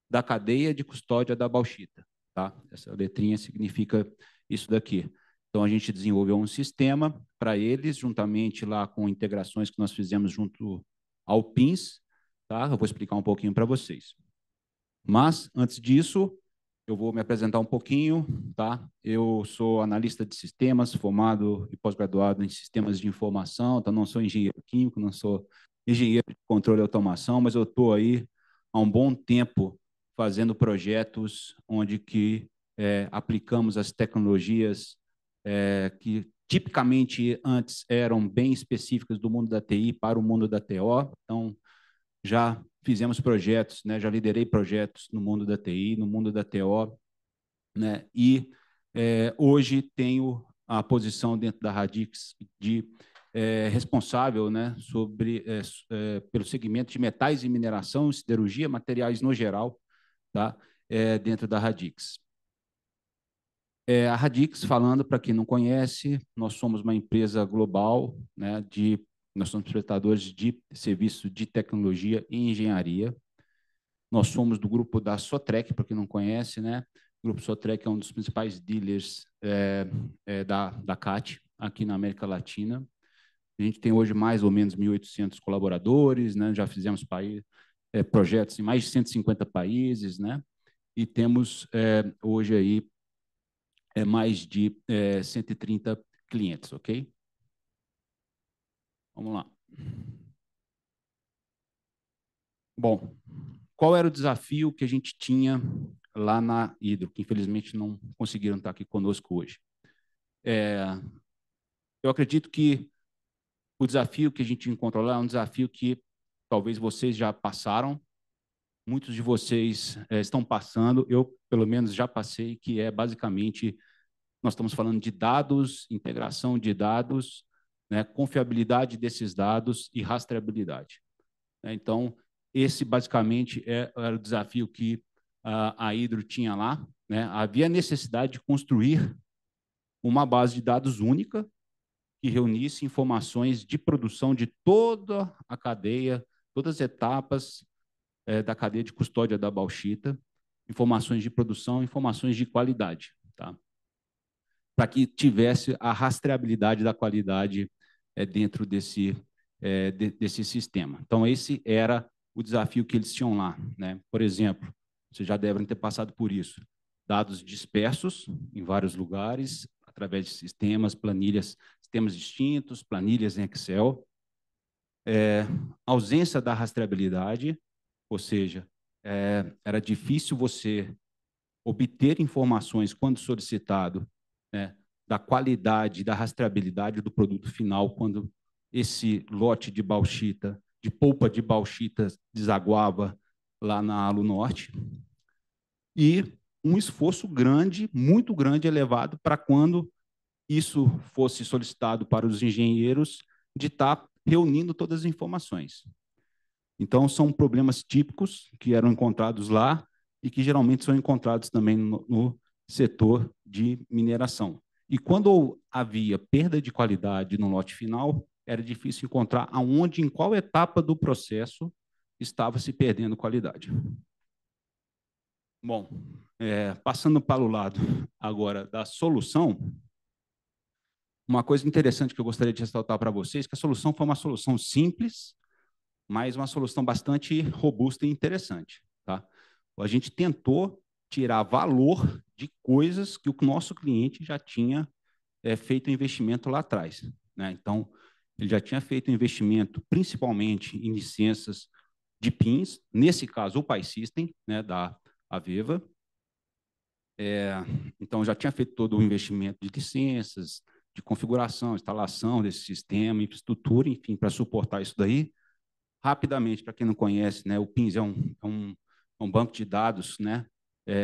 da Cadeia de Custódia da Bauxita, tá? Essa letrinha significa isso daqui. Então, a gente desenvolveu um sistema para eles, juntamente lá com integrações que nós fizemos junto ao PINS, tá? Eu vou explicar um pouquinho para vocês. Mas, antes disso, eu vou me apresentar um pouquinho, tá? Eu sou analista de sistemas, formado e pós-graduado em sistemas de informação, então não sou engenheiro químico, não sou engenheiro de controle e automação, mas eu estou aí há um bom tempo fazendo projetos onde que aplicamos as tecnologias que tipicamente antes eram bem específicas do mundo da TI para o mundo da TO. Então, já fizemos projetos, né? Já liderei projetos no mundo da TI, no mundo da TO, né? E hoje tenho a posição dentro da Radix de responsável, né, pelo segmento de metais e mineração, siderurgia, materiais no geral, tá? Dentro da Radix. A Radix, falando para quem não conhece, nós somos uma empresa global, né, nós somos prestadores de serviços de tecnologia e engenharia. Nós somos do grupo da Sotrec, para quem não conhece, né? O grupo Sotrec é um dos principais dealers da CAT aqui na América Latina. A gente tem hoje mais ou menos 1.800 colaboradores, né? Já fizemos projetos em mais de 150 países, né? E temos hoje aí mais de 130 clientes, ok? Vamos lá. Bom, qual era o desafio que a gente tinha lá na Hydro, que infelizmente não conseguiram estar aqui conosco hoje? Eu acredito que O desafio que a gente encontrou lá é um desafio que talvez vocês já passaram, muitos de vocês estão passando, eu, pelo menos, já passei, que é basicamente, nós estamos falando de dados, integração de dados, né, confiabilidade desses dados e rastreabilidade. Então, esse, basicamente, era o desafio que a Hydro tinha lá, né? Havia necessidade de construir uma base de dados única que reunisse informações de produção de toda a cadeia, todas as etapas da cadeia de custódia da bauxita, informações de produção, informações de qualidade, tá? Para que tivesse a rastreabilidade da qualidade dentro desse sistema. Então, esse era o desafio que eles tinham lá, né? Por exemplo, vocês já devem ter passado por isso. Dados dispersos em vários lugares, através de sistemas, planilhas, sistemas distintos, planilhas em Excel. Ausência da rastreabilidade, ou seja, era difícil você obter informações quando solicitado, né, da qualidade, da rastreabilidade do produto final, quando esse lote de bauxita, de polpa de bauxita, desaguava lá na Alunorte. E um esforço grande, muito grande, elevado, para quando isso fosse solicitado para os engenheiros, de estar reunindo todas as informações. Então, são problemas típicos que eram encontrados lá e que geralmente são encontrados também no setor de mineração. E quando havia perda de qualidade no lote final, era difícil encontrar aonde, em qual etapa do processo estava se perdendo qualidade. Bom, passando para o lado agora da solução, uma coisa interessante que eu gostaria de ressaltar para vocês é que a solução foi uma solução simples, mas uma solução bastante robusta e interessante, tá? A gente tentou tirar valor de coisas que o nosso cliente já tinha feito investimento lá atrás, né? Então, ele já tinha feito investimento principalmente em licenças de PINs, nesse caso o PI System, né, da Aveva. Então, já tinha feito todo o investimento de licenças, de configuração, instalação desse sistema, infraestrutura, enfim, para suportar isso daí. Rapidamente, para quem não conhece, né, o PINS é um banco de dados, né,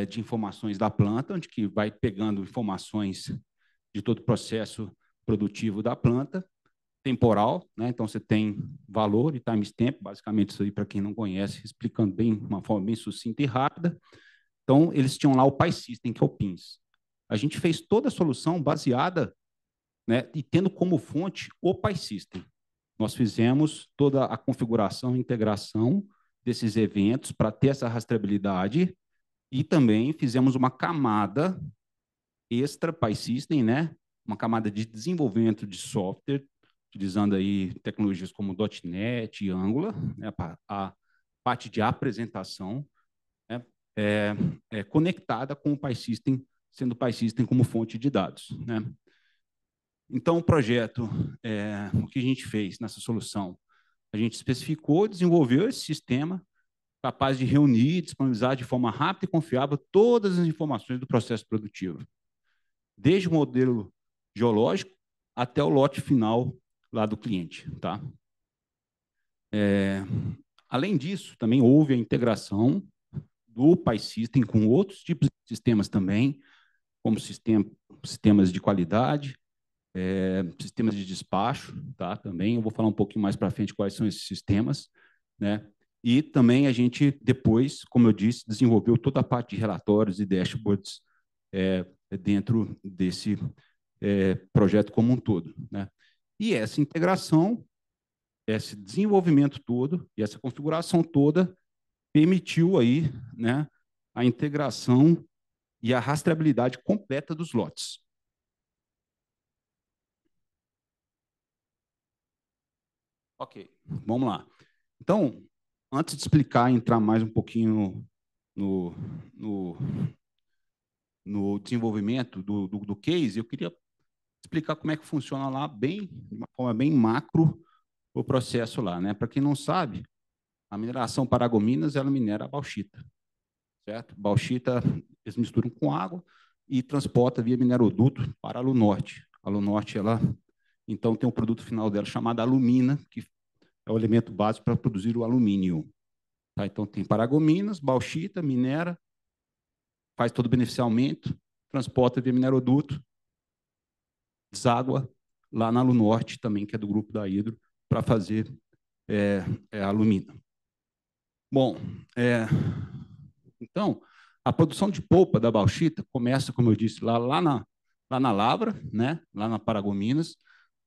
de informações da planta, onde que vai pegando informações de todo o processo produtivo da planta, temporal, né, então você tem valor e timestamp, basicamente isso aí para quem não conhece, explicando bem, de uma forma bem sucinta e rápida. Então, eles tinham lá o PI System, que é o PINS. A gente fez toda a solução baseada, né, e tendo como fonte o PI System. Nós fizemos toda a configuração e integração desses eventos para ter essa rastreabilidade e também fizemos uma camada extra PI System, né? Uma camada de desenvolvimento de software, utilizando aí tecnologias como .NET e Angular, né? A parte de apresentação, né? Conectada com o PI System, sendo o PI System como fonte de dados, né? Então, o projeto, o que a gente fez nessa solução? A gente especificou, desenvolveu esse sistema capaz de reunir e disponibilizar de forma rápida e confiável todas as informações do processo produtivo, desde o modelo geológico até o lote final lá do cliente, tá? Além disso, também houve a integração do PI System com outros tipos de sistemas também, como sistemas de qualidade, sistemas de despacho, tá? Também eu vou falar um pouquinho mais para frente quais são esses sistemas, né? E também a gente depois, como eu disse, desenvolveu toda a parte de relatórios e dashboards dentro desse projeto como um todo, né? E essa integração, esse desenvolvimento todo e essa configuração toda permitiu aí, né, a integração e a rastreabilidade completa dos lotes. Ok, vamos lá. Então, antes de explicar, entrar mais um pouquinho no desenvolvimento do case, eu queria explicar como é que funciona lá, de uma forma bem macro, o processo lá, né? Para quem não sabe, a mineração Paragominas, ela minera a bauxita, certo? Bauxita, eles misturam com água e transporta via mineroduto para a Alunorte. A Alunorte, ela Então, tem o produto final dela chamado alumina, que é o elemento básico para produzir o alumínio. Tá? Então, tem paragominas, bauxita, minera, faz todo o beneficiamento, transporta via mineroduto, deságua lá na Alunorte, também, que é do grupo da Hidro, para fazer alumina. Bom, então, a produção de polpa da bauxita começa, como eu disse, lá na Lavra, né? Lá na Paragominas,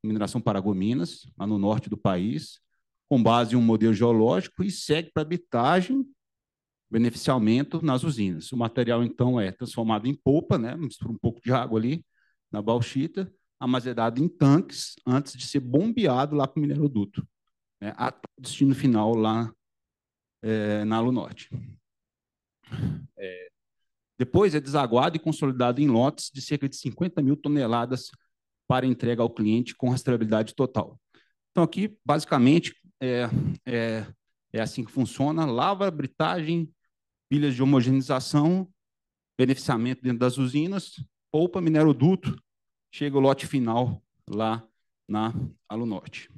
mineração Paragominas, lá no norte do país, com base em um modelo geológico e segue para habitagem, beneficiamento nas usinas. O material, então, é transformado em polpa, né? Mistura um pouco de água ali na bauxita, armazenado em tanques antes de ser bombeado lá para o mineroduto, né? Até o destino final lá na Alunorte. Depois é desaguado e consolidado em lotes de cerca de 50 mil toneladas para entrega ao cliente com rastreabilidade total. Então, aqui, basicamente, é assim que funciona: lavra, britagem, pilhas de homogeneização, beneficiamento dentro das usinas, polpa, mineroduto, chega o lote final lá na Alunorte.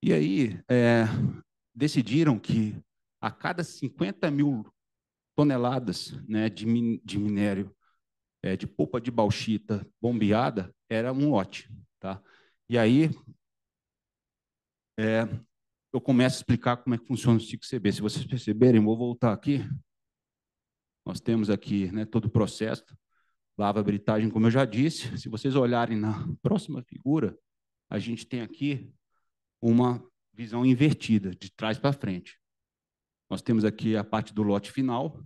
E aí, decidiram que a cada 50 mil toneladas, né, de minério, de polpa de bauxita bombeada, era um lote. Tá? E aí, eu começo a explicar como é que funciona o ciclo CB. Se vocês perceberem, vou voltar aqui. Nós temos aqui, né, todo o processo, lava, britagem, como eu já disse. Se vocês olharem na próxima figura, a gente tem aqui uma visão invertida, de trás para frente. Nós temos aqui a parte do lote final,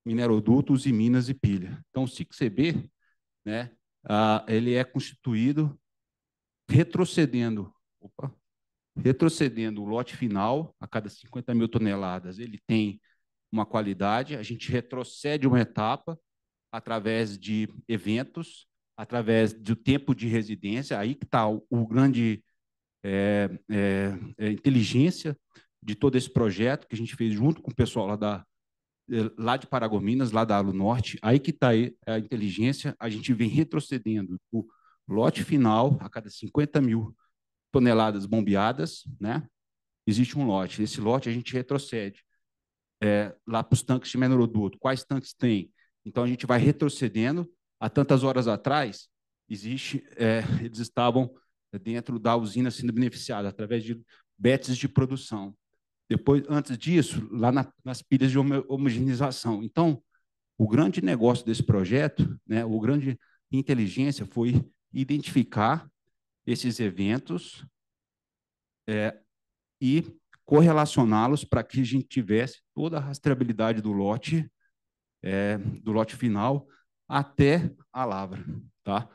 minerodutos e minas e pilha. Então, o ciclo CB, né, ele é constituído retrocedendo o lote final, a cada 50 mil toneladas, ele tem uma qualidade, a gente retrocede uma etapa através de eventos, através do tempo de residência, aí que está o grande inteligência de todo esse projeto que a gente fez junto com o pessoal lá de Paragominas, lá da Alunorte. Aí que está a inteligência, a gente vem retrocedendo o lote final, a cada 50 mil toneladas bombeadas, né? Existe um lote. Esse lote a gente retrocede lá para os tanques de mineroduto. Quais tanques tem? Então, a gente vai retrocedendo. Há tantas horas atrás, eles estavam dentro da usina sendo beneficiados através de betes de produção. Depois, antes disso, lá nas pilhas de homogeneização. Então, o grande negócio desse projeto, né, o grande inteligência foi identificar esses eventos e correlacioná-los para que a gente tivesse toda a rastreabilidade do lote final até a lavra. Tá?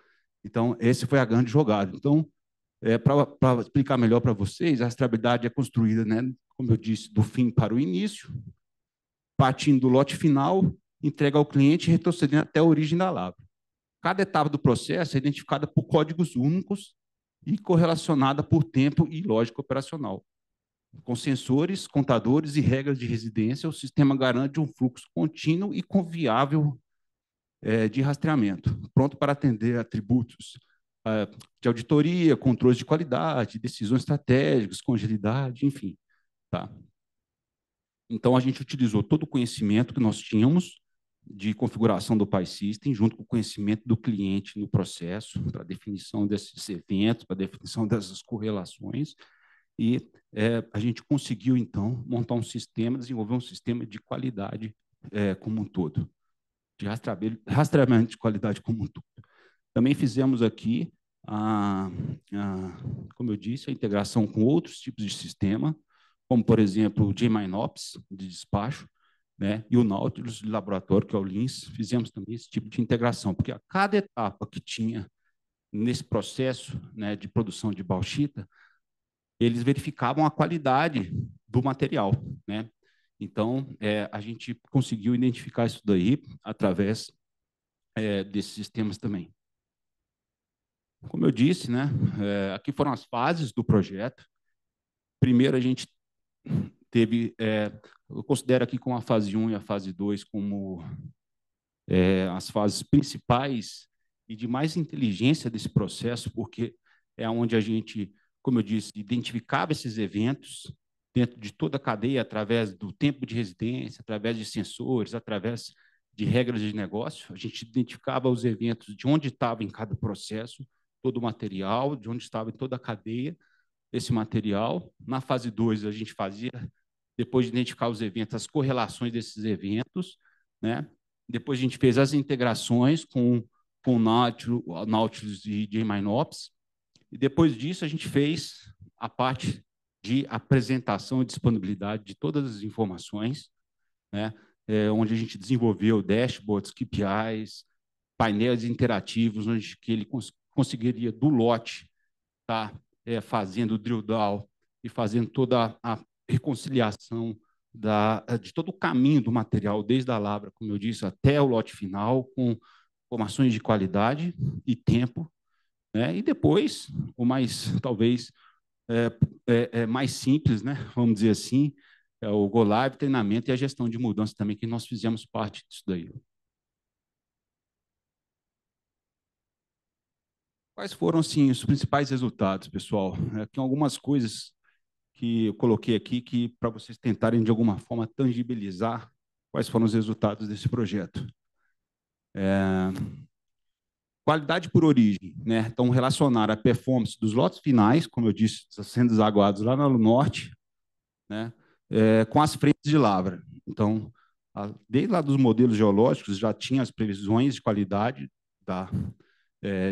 Então, esse foi a grande jogada. Então, para explicar melhor para vocês, a rastreabilidade é construída, né, como eu disse, do fim para o início, partindo do lote final, entrega ao cliente, retrocedendo até a origem da lavra. Cada etapa do processo é identificada por códigos únicos e correlacionada por tempo e lógica operacional. Com sensores, contadores e regras de residência, o sistema garante um fluxo contínuo e confiável de rastreamento, pronto para atender atributos de auditoria, controles de qualidade, decisões estratégicas, com agilidade, enfim. Tá? Então, a gente utilizou todo o conhecimento que nós tínhamos de configuração do PySystem, junto com o conhecimento do cliente no processo, para a definição desses eventos, para a definição dessas correlações, e a gente conseguiu, então, montar um sistema, desenvolver um sistema de qualidade como um todo, de rastreamento de qualidade como um todo. Também fizemos aqui, como eu disse, a integração com outros tipos de sistema, como, por exemplo, o JMineOps, de despacho, né, e o Nautilus, de laboratório, que é o LINS. Fizemos também esse tipo de integração, porque a cada etapa que tinha nesse processo, né, de produção de bauxita, eles verificavam a qualidade do material, né? Então, a gente conseguiu identificar isso daí através desses sistemas também. Como eu disse, né, aqui foram as fases do projeto. Primeiro, a gente teve, eu considero aqui como a fase 1 e a fase 2 como as fases principais e de mais inteligência desse processo, porque é onde a gente, como eu disse, identificava esses eventos dentro de toda a cadeia, através do tempo de residência, através de sensores, através de regras de negócio. A gente identificava os eventos de onde estava em cada processo, todo o material, de onde estava em toda a cadeia esse material. Na fase 2, a gente fazia, depois de identificar os eventos, as correlações desses eventos, né? Depois a gente fez as integrações com o Nautilus e JMinops. E depois disso, a gente fez a parte de apresentação e disponibilidade de todas as informações, né? Onde a gente desenvolveu dashboards, KPIs, painéis interativos, onde que ele conseguiria, do lote, tá, fazendo o drill down e fazendo toda a reconciliação de todo o caminho do material, desde a lavra, como eu disse, até o lote final, com informações de qualidade e tempo, né? E depois, o mais, talvez, mais simples, né? Vamos dizer assim, é o Go Live, treinamento e a gestão de mudança também, que nós fizemos parte disso daí. Quais foram, assim, os principais resultados, pessoal? Tem algumas coisas que eu coloquei aqui que para vocês tentarem, de alguma forma, tangibilizar quais foram os resultados desse projeto. Qualidade por origem, né? Então, relacionar a performance dos lotes finais, como eu disse, sendo desaguados lá no norte, né? Com as frentes de lavra. Então, desde lá dos modelos geológicos, já tinha as previsões de qualidade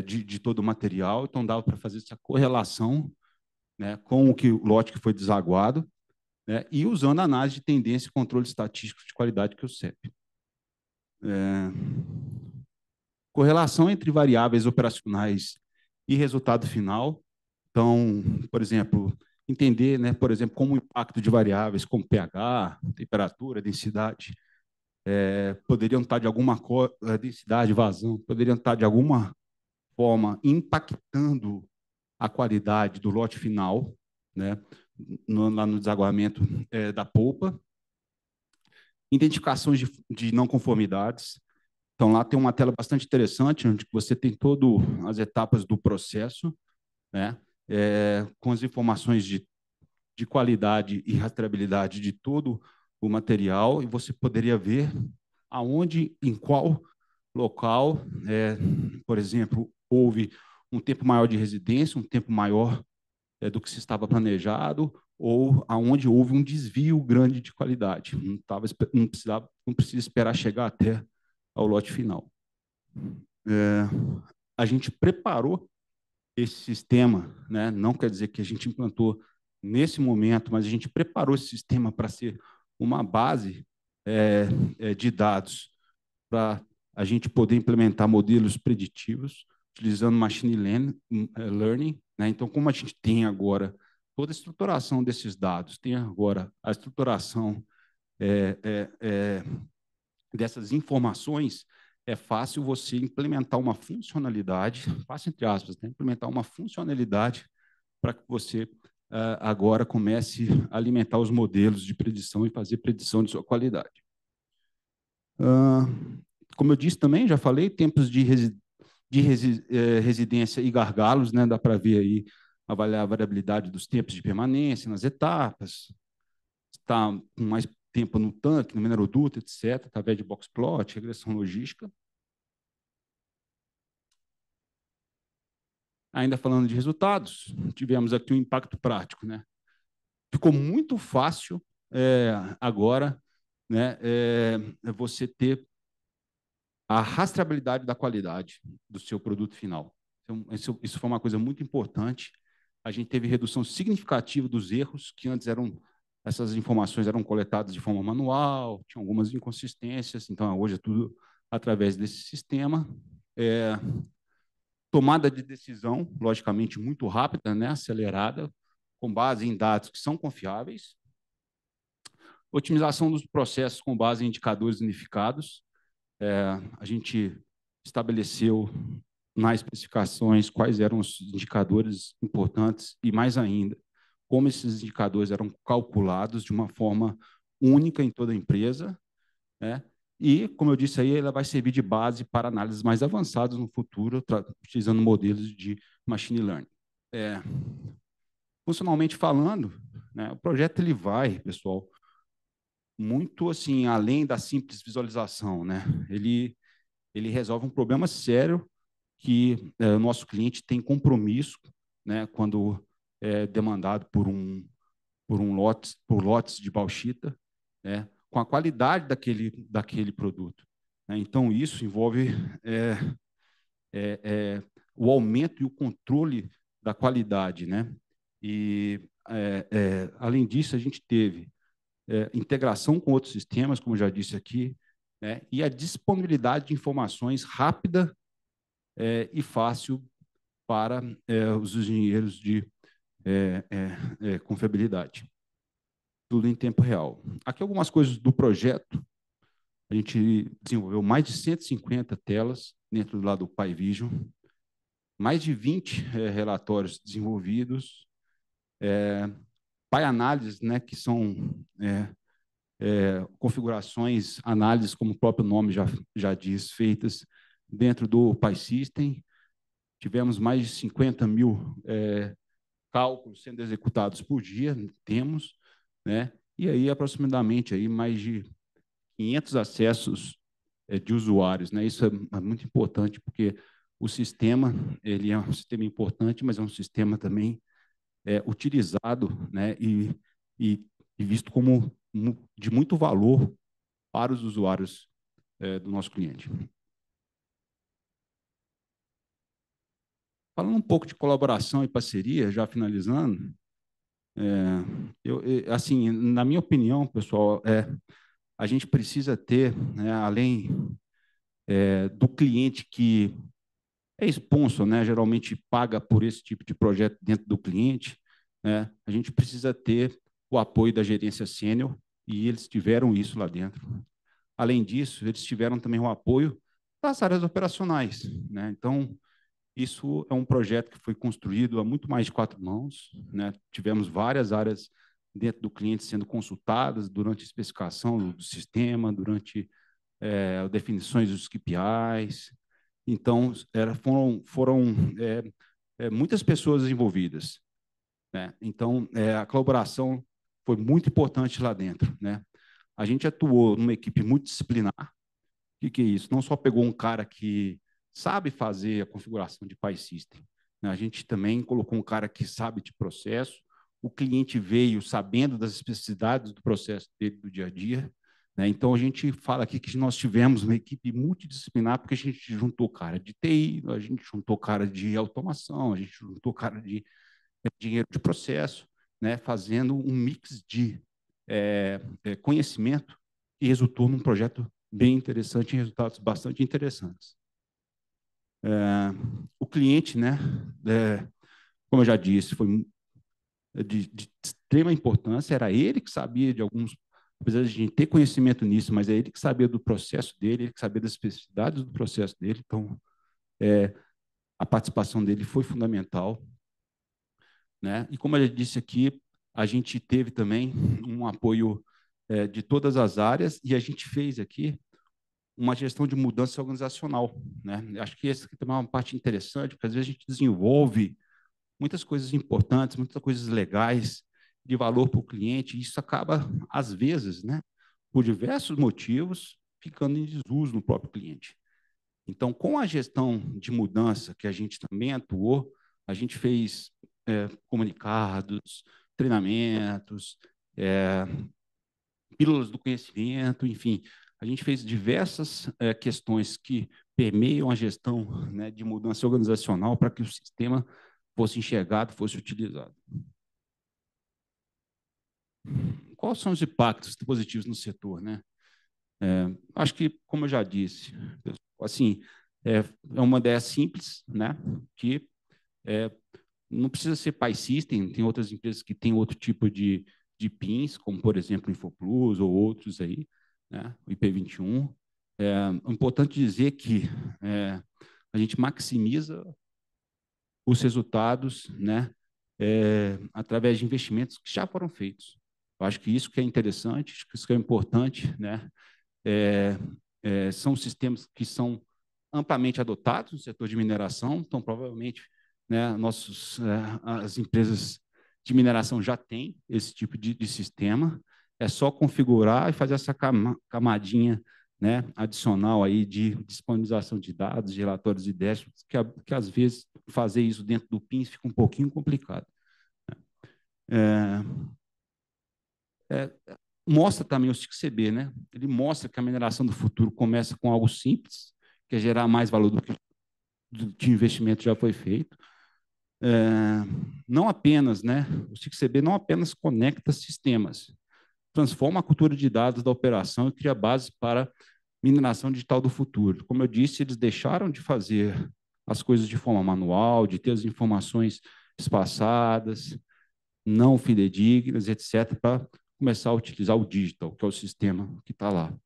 de todo o material, então dava para fazer essa correlação, né, com o lote que foi desaguado, né, e usando a análise de tendência e controle estatístico de qualidade, que é o CEP. Correlação entre variáveis operacionais e resultado final. Então, por exemplo, entender, né, por exemplo, como o impacto de variáveis como pH, temperatura, densidade, poderiam estar de alguma densidade, vazão, poderiam estar de alguma forma impactando a qualidade do lote final, né, lá no desaguamento da polpa. Identificações de não conformidades. Então, lá tem uma tela bastante interessante, onde você tem todas as etapas do processo, né, com as informações de qualidade e rastreabilidade de todo o material, e você poderia ver aonde, em qual local, por exemplo, houve um tempo maior de residência, um tempo maior do que se estava planejado, ou aonde houve um desvio grande de qualidade. Não precisa esperar chegar até ao lote final. A gente preparou esse sistema, né? Não quer dizer que a gente implantou nesse momento, mas a gente preparou esse sistema para ser uma base de dados para a gente poder implementar modelos preditivos utilizando machine learning, né? Então, como a gente tem agora toda a estruturação desses dados, tem agora a estruturação dessas informações, é fácil você implementar uma funcionalidade, fácil entre aspas, né? Implementar uma funcionalidade para que você agora comece a alimentar os modelos de predição e fazer predição de sua qualidade. Como eu disse também, já falei, tempos de residência e gargalos, né? Dá para ver aí, avaliar a variabilidade dos tempos de permanência nas etapas, está com mais tempo no tanque, no mineroduto, etc., através de box plot, regressão logística. Ainda falando de resultados, tivemos aqui um impacto prático, né? Ficou muito fácil agora, né, você ter a rastreabilidade da qualidade do seu produto final. Então, isso foi uma coisa muito importante. A gente teve redução significativa dos erros, que antes essas informações eram coletadas de forma manual, tinha algumas inconsistências, então hoje é tudo através desse sistema. Tomada de decisão, logicamente, muito rápida, né, acelerada, com base em dados que são confiáveis. Otimização dos processos com base em indicadores unificados. A gente estabeleceu nas especificações quais eram os indicadores importantes e, mais ainda, como esses indicadores eram calculados de uma forma única em toda a empresa, né? E, como eu disse aí, ela vai servir de base para análises mais avançadas no futuro, utilizando modelos de machine learning. funcionalmente falando, né, o projeto ele vai, pessoal, muito assim além da simples visualização, né? Ele resolve um problema sério que o nosso cliente tem compromisso, né, quando é demandado por lotes de bauxita, né, com a qualidade daquele produto, né? Então isso envolve o aumento e o controle da qualidade, né? E além disso a gente teve integração com outros sistemas, como eu já disse aqui, né? E a disponibilidade de informações rápida e fácil para os engenheiros de confiabilidade. Tudo em tempo real. Aqui algumas coisas do projeto. A gente desenvolveu mais de 150 telas dentro do lado do PyVision, mais de 20 relatórios desenvolvidos, PyAnálises, né, que são configurações, análises, como o próprio nome já diz, feitas dentro do PySystem. Tivemos mais de 50 mil cálculos sendo executados por dia, temos, né? E aí aproximadamente aí mais de 500 acessos de usuários, né? Isso é muito importante porque o sistema ele é um sistema importante, mas é um sistema também utilizado, né? E visto como de muito valor para os usuários do nosso cliente. Falando um pouco de colaboração e parceria, já finalizando, assim, na minha opinião, pessoal, a gente precisa ter, né, além do cliente que é sponsor, né, geralmente paga por esse tipo de projeto dentro do cliente, né, a gente precisa ter o apoio da gerência sênior, e eles tiveram isso lá dentro. Além disso, eles tiveram também o apoio das áreas operacionais, né? Então, isso é um projeto que foi construído a muito mais de 4 mãos, né? Tivemos várias áreas dentro do cliente sendo consultadas durante a especificação do sistema, durante definições dos KPIs. Então, foram muitas pessoas envolvidas, né? Então, a colaboração foi muito importante lá dentro, né? A gente atuou numa equipe multidisciplinar. O que é isso? Não só pegou um cara que sabe fazer a configuração de PySystem, né? A gente também colocou um cara que sabe de processo. O cliente veio sabendo das especificidades do processo dele do dia a dia, né? Então, a gente fala aqui que nós tivemos uma equipe multidisciplinar, porque a gente juntou cara de TI, a gente juntou cara de automação, a gente juntou cara de engenheiro de processo, né? Fazendo um mix de conhecimento que resultou num projeto bem interessante e resultados bastante interessantes. O cliente, né, como eu já disse, foi de extrema importância, era ele que sabia de alguns, apesar de a gente ter conhecimento nisso, mas é ele que sabia do processo dele, ele que sabia das especificidades do processo dele, então a participação dele foi fundamental, né? E como eu disse aqui, a gente teve também um apoio de todas as áreas, e a gente fez aqui uma gestão de mudança organizacional, né? Acho que essa aqui também é uma parte interessante, porque às vezes a gente desenvolve muitas coisas importantes, muitas coisas legais, de valor para o cliente, e isso acaba, às vezes, né, por diversos motivos, ficando em desuso no próprio cliente. Então, com a gestão de mudança que a gente também atuou, a gente fez comunicados, treinamentos, pílulas do conhecimento, enfim, a gente fez diversas questões que permeiam a gestão, né, de mudança organizacional para que o sistema fosse enxergado, fosse utilizado. Quais são os impactos positivos no setor, né? Acho que, como eu já disse, assim, é uma ideia simples, né, que não precisa ser PySystem, tem outras empresas que têm outro tipo de pins, como, por exemplo, o InfoPlus ou outros aí, né, o IP21. É importante dizer que a gente maximiza os resultados, né, através de investimentos que já foram feitos. Eu acho que isso que é interessante, acho que isso que é importante, né? São sistemas que são amplamente adotados no setor de mineração, então provavelmente né? As empresas de mineração já têm esse tipo de sistema. É só configurar e fazer essa camadinha, né, adicional aí de disponibilização de dados, de relatórios e dashboards, que às vezes fazer isso dentro do PINS fica um pouquinho complicado. Mostra também o SIC-CB, né? Ele mostra que a mineração do futuro começa com algo simples, que é gerar mais valor do que o investimento já foi feito. Não apenas, né? O SIC-CB não apenas conecta sistemas, transforma a cultura de dados da operação e cria bases para mineração digital do futuro. Como eu disse, eles deixaram de fazer as coisas de forma manual, de ter as informações espaçadas, não fidedignas, etc., para começar a utilizar o digital, que é o sistema que está lá,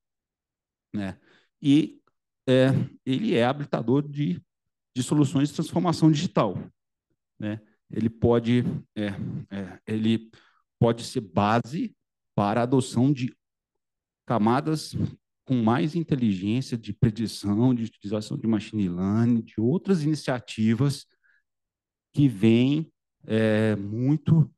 né? E ele é habilitador de soluções de transformação digital, né? Ele pode ser base para a adoção de camadas com mais inteligência de predição, de utilização de machine learning, de outras iniciativas que vêm muito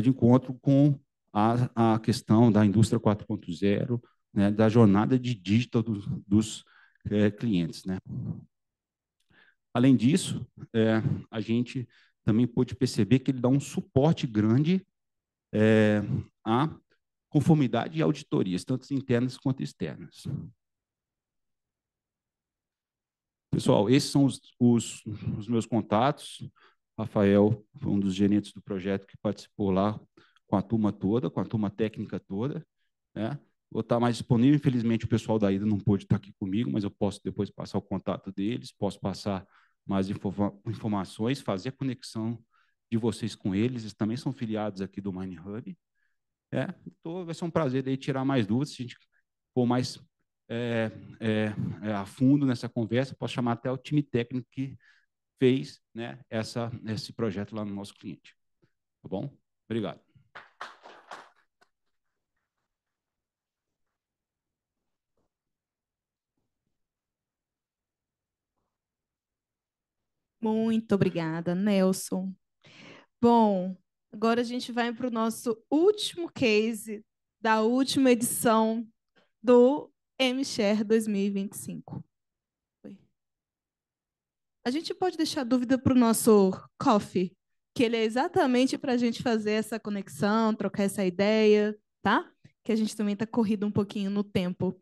de encontro com a questão da indústria 4.0, né, da jornada de digital dos clientes, né? Além disso, a gente também pôde perceber que ele dá um suporte grande à conformidade e auditorias, tanto internas quanto externas. Pessoal, esses são os meus contatos. Rafael foi um dos gerentes do projeto que participou lá com a turma toda, com a turma técnica toda, né? Vou estar mais disponível. Infelizmente, o pessoal da IDA não pôde estar aqui comigo, mas eu posso depois passar o contato deles, posso passar mais informações, fazer a conexão de vocês com eles. Eles também são filiados aqui do Mine Hub. Vai ser um prazer aí tirar mais dúvidas. Se a gente for mais a fundo nessa conversa, posso chamar até o time técnico que fez, né, esse projeto lá no nosso cliente. Tá bom? Obrigado. Muito obrigada, Nelson. Bom, agora a gente vai para o nosso último case da última edição do MShare 2025. A gente pode deixar dúvida para o nosso coffee, que ele é exatamente para a gente fazer essa conexão, trocar essa ideia, tá? Que a gente também está corrido um pouquinho no tempo.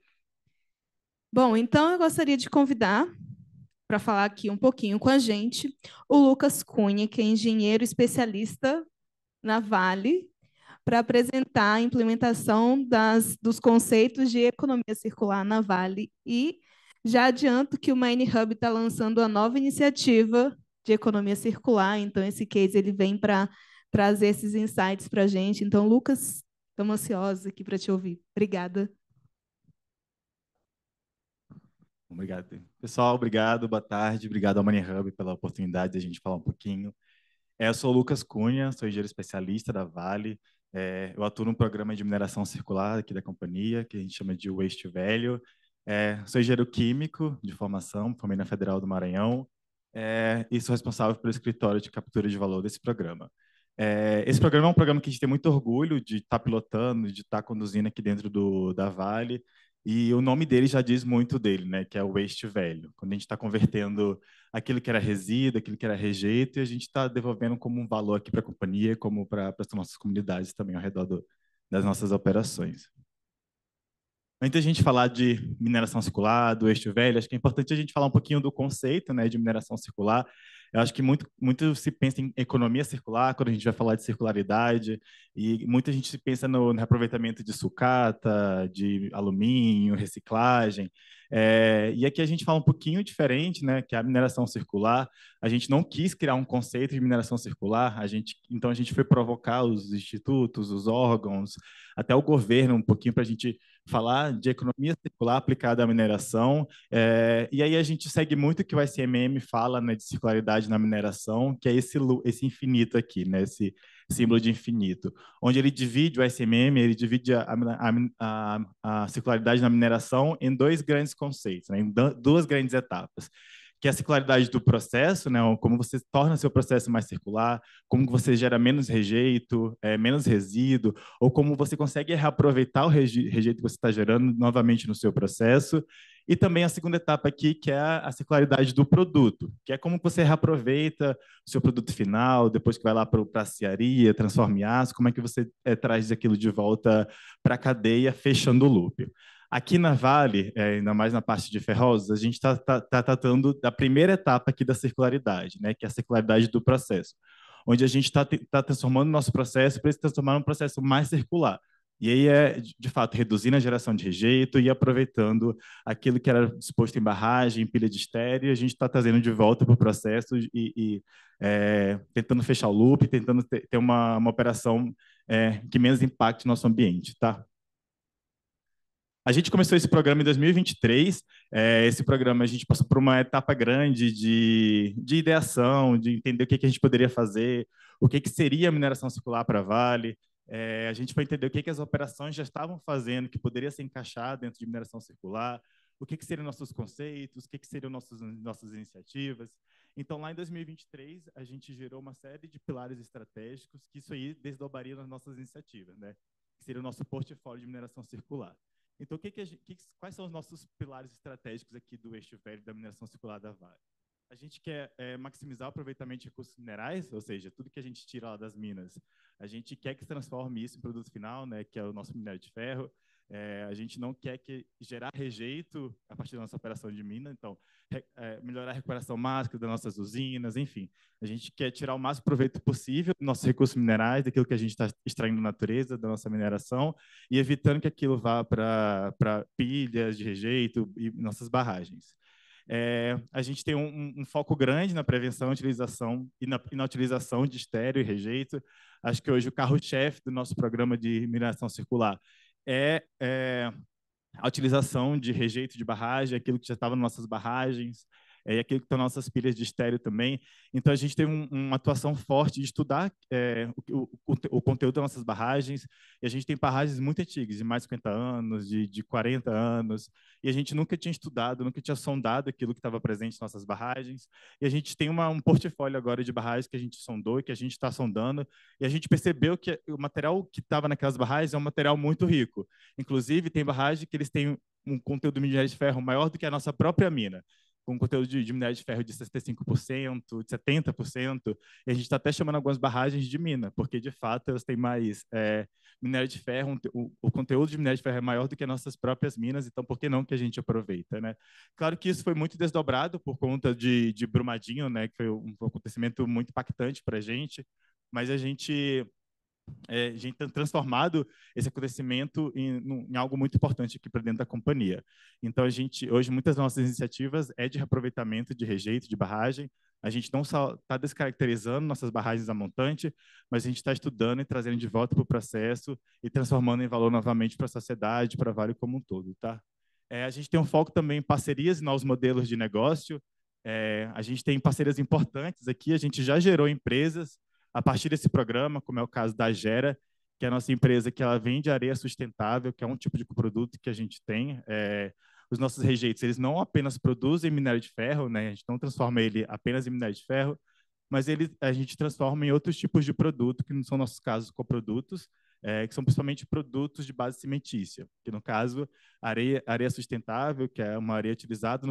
Bom, então eu gostaria de convidar para falar aqui um pouquinho com a gente o Lucas Cunha, que é engenheiro especialista na Vale, para apresentar a implementação dos conceitos de economia circular na Vale. E já adianto que o Mine Hub está lançando a nova iniciativa de economia circular, então esse case ele vem para trazer esses insights para a gente. Então, Lucas, estamos ansiosos aqui para te ouvir. Obrigada. Obrigado. Pessoal, obrigado, boa tarde. Obrigado ao Mine Hub pela oportunidade de a gente falar um pouquinho. Eu sou o Lucas Cunha, sou engenheiro especialista da Vale. Eu atuo num programa de mineração circular aqui da companhia, que a gente chama de Waste Value. Sou engenheiro químico de formação, formei na Federal do Maranhão, e sou responsável pelo escritório de captura de valor desse programa. Esse programa é um programa que a gente tem muito orgulho de estar pilotando, de estar conduzindo aqui dentro da Vale. E o nome dele já diz muito dele, né? Que é o Waste Value. Quando a gente está convertendo aquilo que era resíduo, aquilo que era rejeito, e a gente está devolvendo como um valor aqui para a companhia, como para as nossas comunidades também ao redor das nossas operações. Antes de a gente falar de mineração circular, do Waste Value, acho que é importante a gente falar um pouquinho do conceito, né, de mineração circular. Eu acho que muito se pensa em economia circular quando a gente vai falar de circularidade, e muita gente se pensa no reaproveitamento de sucata, de alumínio, reciclagem. E aqui a gente fala um pouquinho diferente, né, que é a mineração circular. A gente não quis criar um conceito de mineração circular, então a gente foi provocar os institutos, os órgãos, até o governo um pouquinho para a gente falar de economia circular aplicada à mineração. E aí a gente segue muito o que o SMM fala, né, de circularidade na mineração, que é esse infinito aqui, né, esse símbolo de infinito, onde ele divide o SMM, ele divide a circularidade na mineração em dois grandes conceitos, né, em duas grandes etapas, que é a circularidade do processo, né? Como você torna seu processo mais circular, como você gera menos rejeito, menos resíduo, ou como você consegue reaproveitar o rejeito que você está gerando novamente no seu processo. E também a segunda etapa aqui, que é a circularidade do produto, que é como você reaproveita o seu produto final, depois que vai lá para a aciaria, transforma em aço, como é que você traz aquilo de volta para a cadeia, fechando o loop. Aqui na Vale, ainda mais na parte de ferrosos, a gente está tratando da primeira etapa aqui da circularidade, né, que é a circularidade do processo, onde a gente está transformando o nosso processo para se transformar num processo mais circular. E aí de fato, reduzindo a geração de rejeito e aproveitando aquilo que era disposto em barragem, em pilha de estéreo, a gente está trazendo de volta para o processo e tentando fechar o loop, tentando ter uma operação que menos impacte o nosso ambiente, tá? A gente começou esse programa em 2023. Esse programa a gente passou por uma etapa grande de ideação, de entender o que a gente poderia fazer, o que seria a mineração circular para a Vale. A gente foi entender o que as operações já estavam fazendo, que poderia se encaixar dentro de mineração circular, o que seriam nossos conceitos, o que seriam nossas iniciativas. Então, lá em 2023, a gente gerou uma série de pilares estratégicos que isso aí desdobraria nas nossas iniciativas, né? Que seria o nosso portfólio de mineração circular. Então, quais são os nossos pilares estratégicos aqui do eixo velho da mineração circular da Vale? A gente quer maximizar o aproveitamento de recursos minerais, ou seja, tudo que a gente tira lá das minas, a gente quer que se transforme isso em produto final, né, que é o nosso minério de ferro. A gente não quer gerar rejeito a partir da nossa operação de mina, então, melhorar a recuperação máxima das nossas usinas, enfim. A gente quer tirar o máximo proveito possível dos nossos recursos minerais, daquilo que a gente está extraindo da natureza, da nossa mineração, e evitando que aquilo vá para pilhas de rejeito e nossas barragens. A gente tem um foco grande na prevenção, utilização e na utilização de estéreo e rejeito. Acho que hoje o carro-chefe do nosso programa de mineração circular é a utilização de rejeito de barragem, aquilo que já estava nas nossas barragens, e aquilo que está nas nossas pilhas de estéreo também. Então, a gente teve uma atuação forte de estudar o conteúdo das nossas barragens, e a gente tem barragens muito antigas, de mais de 50 anos, de 40 anos, e a gente nunca tinha estudado, nunca tinha sondado aquilo que estava presente nas nossas barragens, e a gente tem um portfólio agora de barragens que a gente sondou, que a gente está sondando, e a gente percebeu que o material que estava naquelas barragens é um material muito rico. Inclusive, tem barragem que eles têm um conteúdo de minério de ferro maior do que a nossa própria mina, com conteúdo de minério de ferro de 65%, de 70%, e a gente está até chamando algumas barragens de mina, porque, de fato, elas têm mais minério de ferro, o conteúdo de minério de ferro é maior do que as nossas próprias minas, então por que não que a gente aproveita, né? Claro que isso foi muito desdobrado por conta de Brumadinho, né, que foi um acontecimento muito impactante para a gente, mas a gente tem transformado esse acontecimento em algo muito importante aqui para dentro da companhia. Então, hoje, muitas das nossas iniciativas de reaproveitamento de rejeito, de barragem. A gente não só está descaracterizando nossas barragens a montante, mas a gente está estudando e trazendo de volta para o processo e transformando em valor novamente para a sociedade, para a Vale como um todo. Tá? A gente tem um foco também em parcerias e novos modelos de negócio. A gente tem parcerias importantes aqui, a gente já gerou empresas a partir desse programa, como é o caso da Gera, que é a nossa empresa que ela vende areia sustentável, que é um tipo de produto que a gente tem. Os nossos rejeitos, eles não apenas produzem minério de ferro, né? A gente não transforma ele apenas em minério de ferro, mas a gente transforma em outros tipos de produto, que não são nossos casos coprodutos, que são principalmente produtos de base cimentícia, que no caso, areia sustentável, que é uma areia utilizada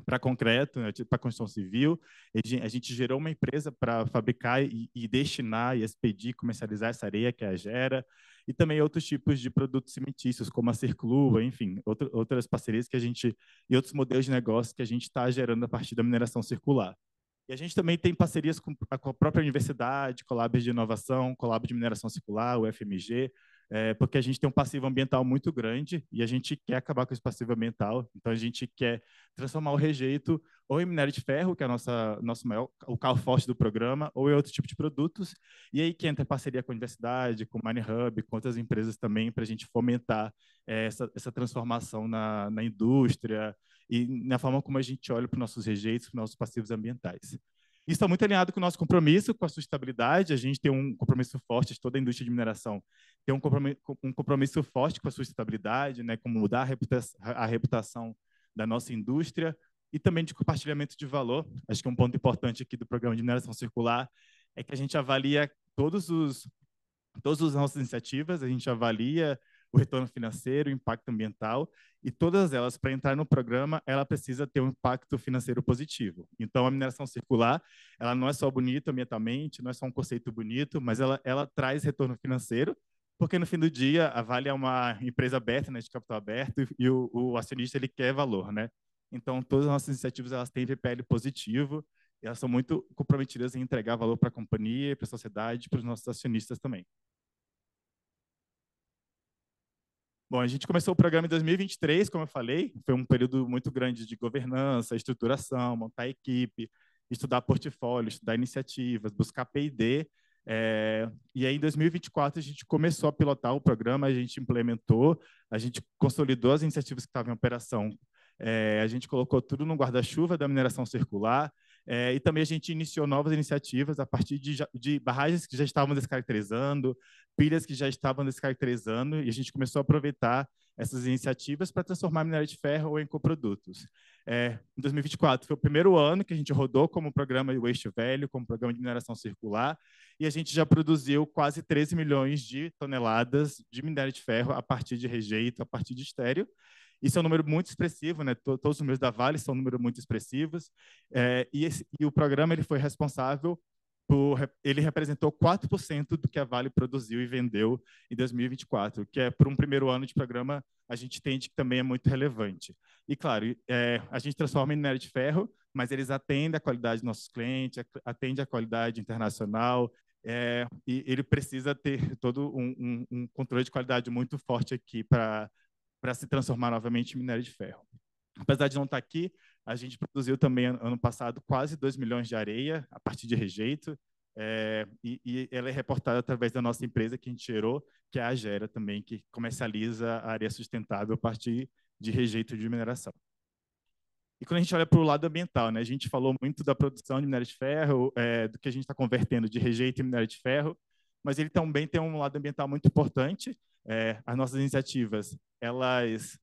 para concreto, né, para construção civil. A gente gerou uma empresa para fabricar e destinar e expedir, comercializar essa areia, que é a Gera, e também outros tipos de produtos cimentícios, como a Circlua, enfim, outras parcerias e outros modelos de negócio que a gente está gerando a partir da mineração circular. E a gente também tem parcerias com a própria universidade, Colabs de Inovação, Colab de Mineração Circular, o FMG, porque a gente tem um passivo ambiental muito grande e a gente quer acabar com esse passivo ambiental. Então, a gente quer transformar o rejeito ou em minério de ferro, que é o carro forte do programa, ou em outro tipo de produtos. E aí que entra parceria com a universidade, com o Mine Hub, com outras empresas também, para a gente fomentar essa transformação na indústria e na forma como a gente olha para os nossos rejeitos, para os nossos passivos ambientais. Isso está muito alinhado com o nosso compromisso com a sustentabilidade. A gente tem um compromisso forte, toda a indústria de mineração tem um compromisso forte com a sustentabilidade, né, como mudar a reputação da nossa indústria, e também de compartilhamento de valor. Acho que um ponto importante aqui do programa de mineração circular é que a gente avalia todas as nossas iniciativas, a gente avalia o retorno financeiro, o impacto ambiental, e todas elas, para entrar no programa, ela precisa ter um impacto financeiro positivo. Então, a mineração circular, ela não é só bonita ambientalmente, não é só um conceito bonito, mas ela traz retorno financeiro, porque no fim do dia, a Vale é uma empresa aberta, né, de capital aberto, e o acionista ele quer valor, né? Então, todas as nossas iniciativas elas têm VPL positivo, e elas são muito comprometidas em entregar valor para a companhia, para a sociedade, para os nossos acionistas também. Bom, a gente começou o programa em 2023, como eu falei, foi um período muito grande de governança, estruturação, montar equipe, estudar portfólio, estudar iniciativas, buscar P&D. E aí, em 2024, a gente começou a pilotar o programa, a gente implementou, a gente consolidou as iniciativas que estavam em operação. A gente colocou tudo no guarda-chuva da mineração circular, e também a gente iniciou novas iniciativas a partir de barragens que já estavam descaracterizando, pilhas que já estavam descaracterizando, e a gente começou a aproveitar essas iniciativas para transformar minério de ferro em coprodutos. Em 2024 foi o primeiro ano que a gente rodou como programa de Waste Value, como programa de mineração circular, e a gente já produziu quase 13 milhões de toneladas de minério de ferro a partir de rejeito, a partir de estéreo. Isso é um número muito expressivo, né? Todos os números da Vale são números muito expressivos. E o programa ele foi responsável ele representou 4% do que a Vale produziu e vendeu em 2024, que por um primeiro ano de programa, a gente entende que também é muito relevante. E, claro, a gente transforma em minério de ferro, mas eles atendem a qualidade dos nossos clientes, atendem a qualidade internacional, e ele precisa ter todo um controle de qualidade muito forte aqui para se transformar novamente em minério de ferro. Apesar de não estar aqui, a gente produziu também, ano passado, quase 2 milhões de areia a partir de rejeito, e ela é reportada através da nossa empresa que a gente gerou, que é a Agera também, que comercializa a areia sustentável a partir de rejeito de mineração. E quando a gente olha para o lado ambiental, né, a gente falou muito da produção de minério de ferro, do que a gente está convertendo de rejeito em minério de ferro, mas ele também tem um lado ambiental muito importante. As nossas iniciativas, elas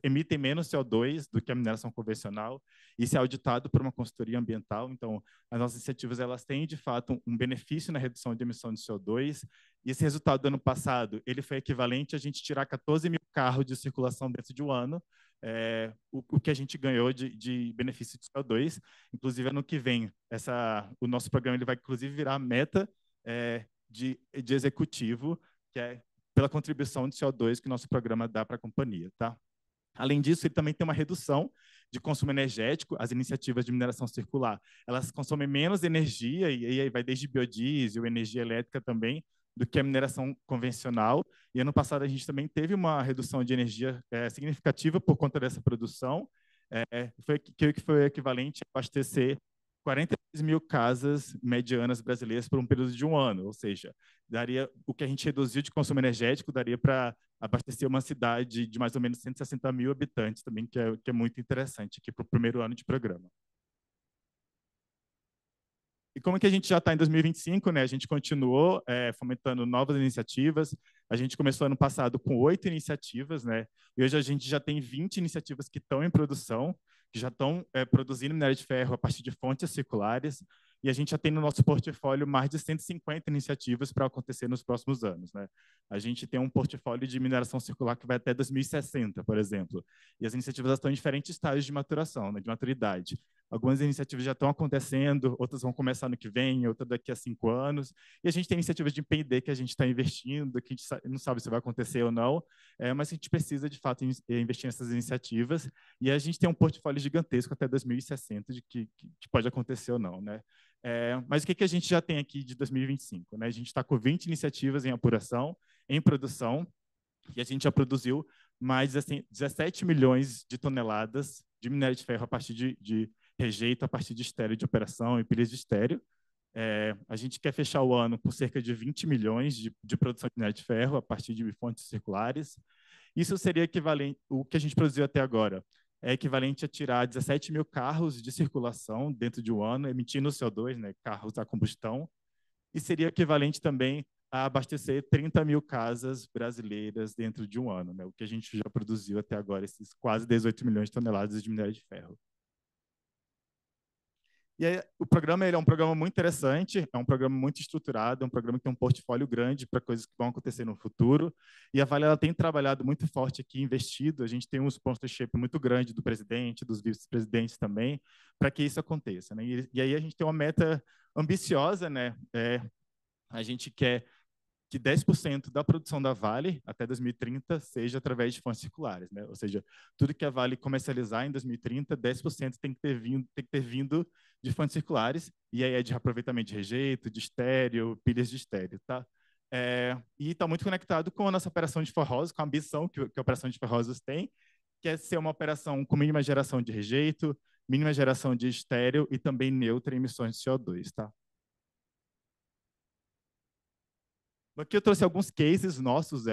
emitem menos CO2 do que a mineração convencional. Isso é auditado por uma consultoria ambiental. Então, as nossas iniciativas elas têm, de fato, um benefício na redução de emissão de CO2. E esse resultado do ano passado ele foi equivalente a gente tirar 14 mil carros de circulação dentro de um ano, o que a gente ganhou de benefício de CO2. Inclusive, ano que vem, o nosso programa ele vai, inclusive, virar meta de executivo, que é pela contribuição de CO2 que o nosso programa dá para a companhia, tá? Além disso, ele também tem uma redução de consumo energético. As iniciativas de mineração circular, elas consomem menos energia, e aí vai desde biodiesel, energia elétrica também, do que a mineração convencional. E ano passado a gente também teve uma redução de energia significativa por conta dessa produção, que foi equivalente a abastecer 43 mil casas medianas brasileiras por um período de um ano, ou seja, daria o que a gente reduziu de consumo energético daria para abastecer uma cidade de mais ou menos 160 mil habitantes também, que é muito interessante aqui para o primeiro ano de programa. E como que a gente já está em 2025, né? A gente continuou fomentando novas iniciativas. A gente começou ano passado com 8 iniciativas, né? E hoje a gente já tem 20 iniciativas que estão em produção, que já estão produzindo minério de ferro a partir de fontes circulares. E a gente já tem no nosso portfólio mais de 150 iniciativas para acontecer nos próximos anos, né? A gente tem um portfólio de mineração circular que vai até 2060, por exemplo. E as iniciativas estão em diferentes estágios de maturação, né, de maturidade. Algumas iniciativas já estão acontecendo, outras vão começar no que vem, outras daqui a 5 anos. E a gente tem iniciativas de P&D que a gente está investindo, que a gente não sabe se vai acontecer ou não, mas a gente precisa, de fato, investir nessas iniciativas. E a gente tem um portfólio gigantesco até 2060 de que pode acontecer ou não, né? Mas o que a gente já tem aqui de 2025? Né? A gente está com 20 iniciativas em apuração, em produção, e a gente já produziu mais assim, 17 milhões de toneladas de minério de ferro a partir de rejeito, a partir de estéreo de operação e pilhas de estéreo. A gente quer fechar o ano com cerca de 20 milhões de produção de minério de ferro a partir de fontes circulares. Isso seria equivalente, o que a gente produziu até agora, é equivalente a tirar 17 mil carros de circulação dentro de um ano, emitindo CO2, né, carros a combustão, e seria equivalente também a abastecer 30 mil casas brasileiras dentro de um ano, né, o que a gente já produziu até agora, esses quase 18 milhões de toneladas de minério de ferro. E aí, o programa ele é um programa muito interessante, é um programa muito estruturado, é um programa que tem um portfólio grande para coisas que vão acontecer no futuro. E a Vale ela tem trabalhado muito forte aqui, investido. A gente tem um sponsorship muito grande do presidente, dos vice-presidentes também, para que isso aconteça, né? E aí a gente tem uma meta ambiciosa, né? A gente quer que 10% da produção da Vale até 2030 seja através de fontes circulares, né? Ou seja, tudo que a Vale comercializar em 2030, 10% tem que ter vindo de fontes circulares, e aí é de reaproveitamento de rejeito, de estéreo, pilhas de estéreo, tá? E está muito conectado com a nossa operação de Forrozes, com a ambição que a operação de Forrozes tem, que é ser uma operação com mínima geração de rejeito, mínima geração de estéreo e também neutra em emissões de CO2, tá? Aqui eu trouxe alguns cases nossos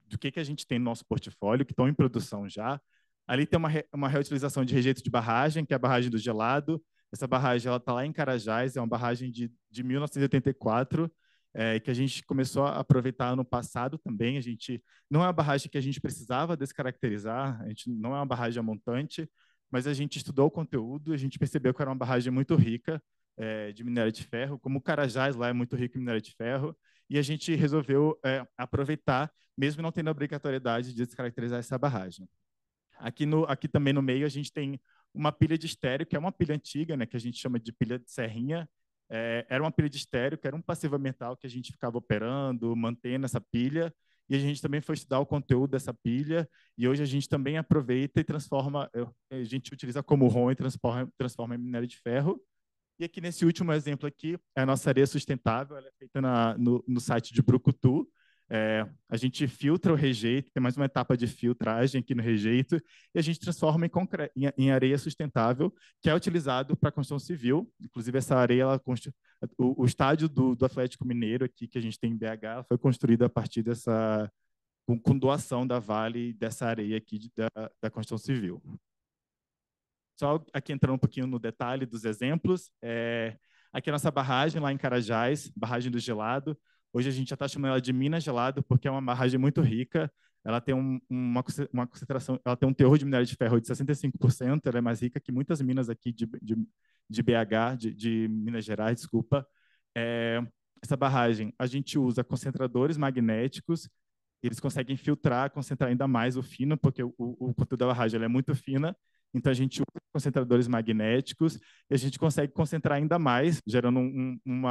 do que a gente tem no nosso portfólio, que estão em produção já. Ali tem uma reutilização de rejeito de barragem, que é a barragem do Gelado. Essa barragem está lá em Carajás, é uma barragem de 1984, que a gente começou a aproveitar ano passado também. Não é uma barragem que a gente precisava descaracterizar, a gente não é uma barragem a montante, mas a gente estudou o conteúdo, a gente percebeu que era uma barragem muito rica, de minério de ferro, como o Carajás lá é muito rico em minério de ferro, e a gente resolveu aproveitar, mesmo não tendo a obrigatoriedade de descaracterizar essa barragem. Aqui também no meio a gente tem uma pilha de estéreo, que é uma pilha antiga, né, que a gente chama de pilha de serrinha. Era uma pilha de estéreo, que era um passivo ambiental que a gente ficava operando, mantendo essa pilha, e a gente também foi estudar o conteúdo dessa pilha, e hoje a gente também aproveita e transforma, a gente utiliza como ROM e transforma em minério de ferro. E aqui nesse último exemplo aqui, é a nossa areia sustentável, ela é feita no site de Brucutu. A gente filtra o rejeito, tem mais uma etapa de filtragem aqui no rejeito, e a gente transforma em areia sustentável, que é utilizado para a construção civil. Inclusive, essa areia, o estádio do Atlético Mineiro aqui, que a gente tem em BH, foi construído a partir com doação da Vale, dessa areia aqui da construção civil. Só aqui entrando um pouquinho no detalhe dos exemplos, aqui a nossa barragem lá em Carajás, barragem do Gelado. Hoje a gente já está chamando ela de Minas Gelado, porque é uma barragem muito rica. Ela tem uma concentração, ela tem um teor de minério de ferro de 65%, ela é mais rica que muitas minas aqui de BH, de Minas Gerais, desculpa. Essa barragem, a gente usa concentradores magnéticos, eles conseguem filtrar, concentrar ainda mais o fino, porque o conteúdo da barragem ela é muito fina. Então, a gente usa concentradores magnéticos e a gente consegue concentrar ainda mais, gerando um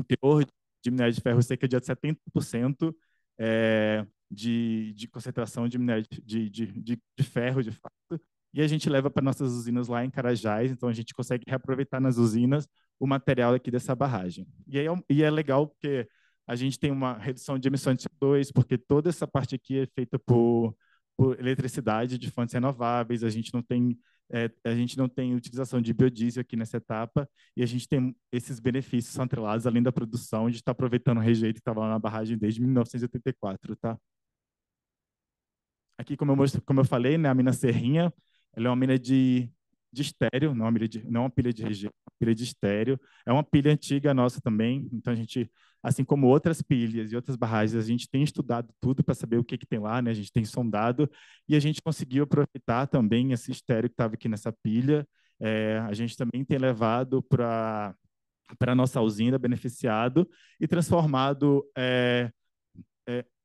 teor de minério de ferro cerca de 70% de concentração de minério de ferro, de fato. E a gente leva para nossas usinas lá em Carajás, então a gente consegue reaproveitar nas usinas o material aqui dessa barragem. E é legal porque a gente tem uma redução de emissões de CO2, porque toda essa parte aqui é feita por eletricidade de fontes renováveis, a gente não tem utilização de biodiesel aqui nessa etapa, e a gente tem esses benefícios atrelados, além da produção, de estar aproveitando o rejeito que estava lá na barragem desde 1984, tá? Aqui, como eu falei, né, a mina Serrinha, ela é uma mina de estéreo, não é uma pilha de rejeito, é uma pilha de estéreo. É uma pilha antiga nossa também, então a gente, assim como outras pilhas e outras barragens, a gente tem estudado tudo para saber o que tem lá, né? A gente tem sondado e a gente conseguiu aproveitar também esse estéreo que estava aqui nessa pilha. A gente também tem levado para a nossa usina, beneficiado e transformado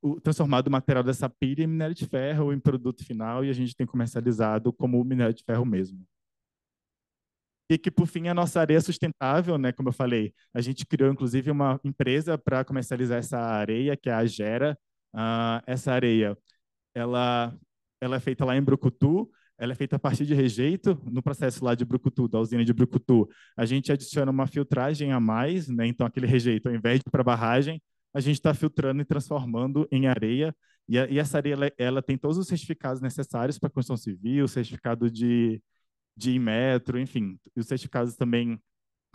o material dessa pilha em minério de ferro, em produto final, e a gente tem comercializado como minério de ferro mesmo. E que, por fim, a nossa areia sustentável, né? Como eu falei, a gente criou, inclusive, uma empresa para comercializar essa areia, que é a Gera. Essa areia, ela é feita lá em Brucutu, ela é feita a partir de rejeito. No processo lá de Brucutu, da usina de Brucutu, a gente adiciona uma filtragem a mais, né? Então, aquele rejeito, ao invés de ir para a barragem, a gente está filtrando e transformando em areia. E essa areia, ela tem todos os certificados necessários para a construção civil, certificado de Inmetro, enfim, os certificados também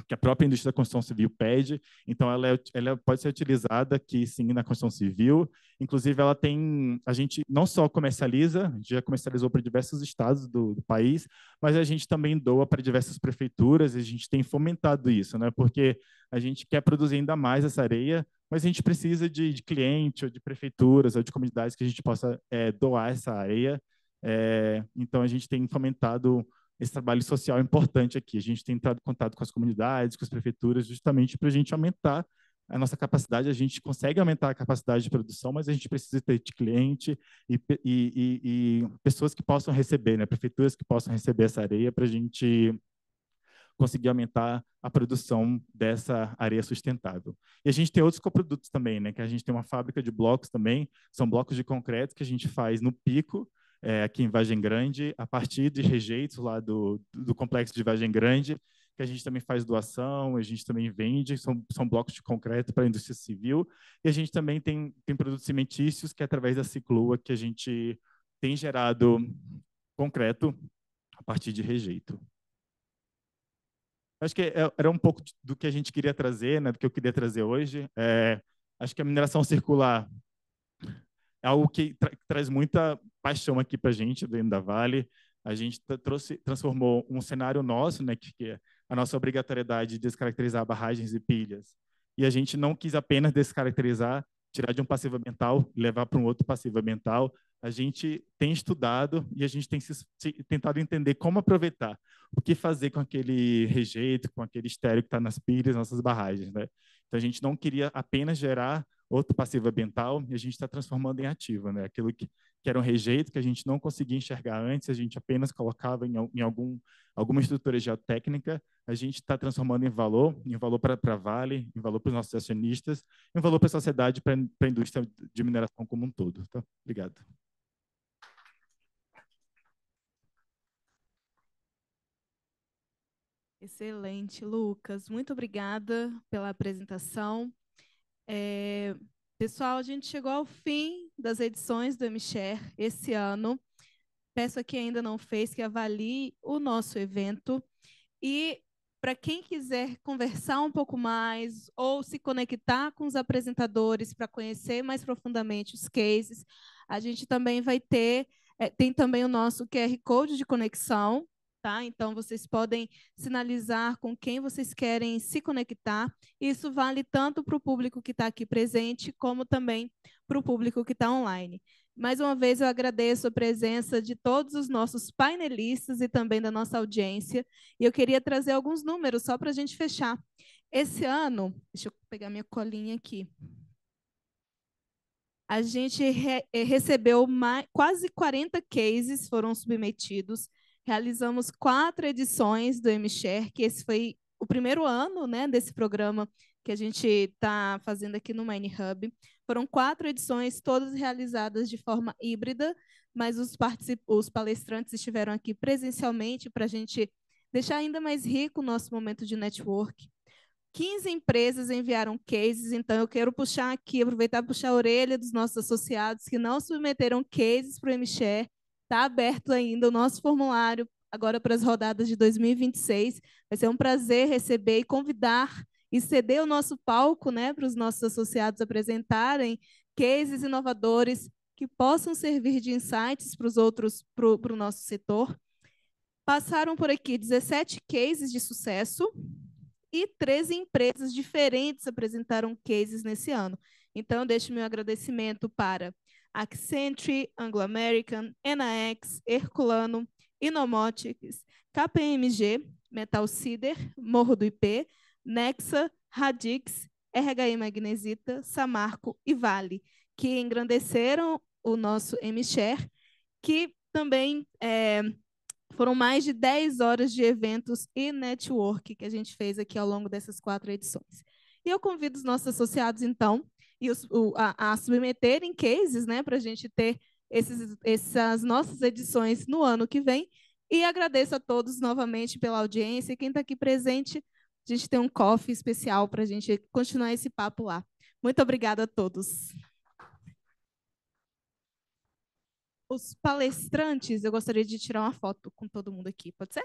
que a própria indústria da construção civil pede. Então, ela pode ser utilizada aqui, sim, na construção civil. Inclusive, a gente não só comercializa, a gente já comercializou para diversos estados do país, mas a gente também doa para diversas prefeituras, e a gente tem fomentado isso, né? Porque a gente quer produzir ainda mais essa areia, mas a gente precisa de cliente, ou de prefeituras, ou de comunidades que a gente possa doar essa areia. Então, a gente tem fomentado esse trabalho social importante aqui. A gente tem entrado em contato com as comunidades, com as prefeituras, justamente para a gente aumentar a nossa capacidade. A gente consegue aumentar a capacidade de produção, mas a gente precisa ter de cliente e pessoas que possam receber, né? Prefeituras que possam receber essa areia para a gente conseguir aumentar a produção dessa areia sustentável. E a gente tem outros coprodutos também, né? Que a gente tem uma fábrica de blocos também, são blocos de concreto que a gente faz no Pico, aqui em Vargem Grande, a partir de rejeitos lá do complexo de Vargem Grande, que a gente também faz doação, a gente também vende, são blocos de concreto para a indústria civil, e a gente também tem produtos cimentícios que é através da Ciclua que a gente tem gerado concreto a partir de rejeito. Acho que era um pouco do que a gente queria trazer, né, do que eu queria trazer hoje. Acho que a mineração circular é algo que traz muita paixão aqui para a gente, dentro da Vale. A gente transformou um cenário nosso, né, que é a nossa obrigatoriedade de descaracterizar barragens e pilhas. E a gente não quis apenas descaracterizar, tirar de um passivo ambiental e levar para um outro passivo ambiental. A gente tem estudado e a gente tem tentado entender como aproveitar, o que fazer com aquele rejeito, com aquele estéreo que está nas pilhas, nossas barragens, né? Então, a gente não queria apenas gerar outro passivo ambiental e a gente está transformando em ativo, né? Aquilo que era um rejeito que a gente não conseguia enxergar antes, a gente apenas colocava em alguma estrutura geotécnica, a gente está transformando em valor para a Vale, em valor para os nossos acionistas, em valor para a sociedade, para a indústria de mineração como um todo. Tá? Obrigado. Excelente, Lucas. Muito obrigada pela apresentação. Pessoal, a gente chegou ao fim das edições do MShare esse ano. Peço a quem ainda não fez que avalie o nosso evento. E para quem quiser conversar um pouco mais ou se conectar com os apresentadores para conhecer mais profundamente os cases, a gente também vai ter, tem também o nosso QR Code de conexão, tá? Então, vocês podem sinalizar com quem vocês querem se conectar. Isso vale tanto para o público que está aqui presente, como também para o público que está online. Mais uma vez, eu agradeço a presença de todos os nossos painelistas e também da nossa audiência. E eu queria trazer alguns números só para a gente fechar. Esse ano, deixa eu pegar minha colinha aqui. A gente recebeu quase 40 cases foram submetidos. Realizamos 4 edições do MShare, que esse foi o primeiro ano, né, desse programa que a gente está fazendo aqui no Mine Hub. Foram 4 edições, todas realizadas de forma híbrida, mas os palestrantes estiveram aqui presencialmente para a gente deixar ainda mais rico o nosso momento de network. 15 empresas enviaram cases, então eu quero puxar aqui, aproveitar para puxar a orelha dos nossos associados que não submeteram cases para o MShare. Está aberto ainda o nosso formulário agora para as rodadas de 2026. Vai ser um prazer receber e convidar e ceder o nosso palco, né, para os nossos associados apresentarem cases inovadores que possam servir de insights para os outros, para o nosso setor. Passaram por aqui 17 cases de sucesso e 13 empresas diferentes apresentaram cases nesse ano. Então, eu deixo meu agradecimento para Accenture, Anglo American, Enaex, Herculano, Inomotics, KPMG, Metal Cider, Morro do IP, Nexa, Radix, RHI Magnesita, Samarco e Vale, que engrandeceram o nosso MShare, que também foram mais de 10 horas de eventos e network que a gente fez aqui ao longo dessas 4 edições. E eu convido os nossos associados, então, a submeterem cases, né, para a gente ter essas nossas edições no ano que vem. E agradeço a todos novamente pela audiência. E quem está aqui presente, a gente tem um coffee especial para a gente continuar esse papo lá. Muito obrigada a todos. Os palestrantes, eu gostaria de tirar uma foto com todo mundo aqui, pode ser?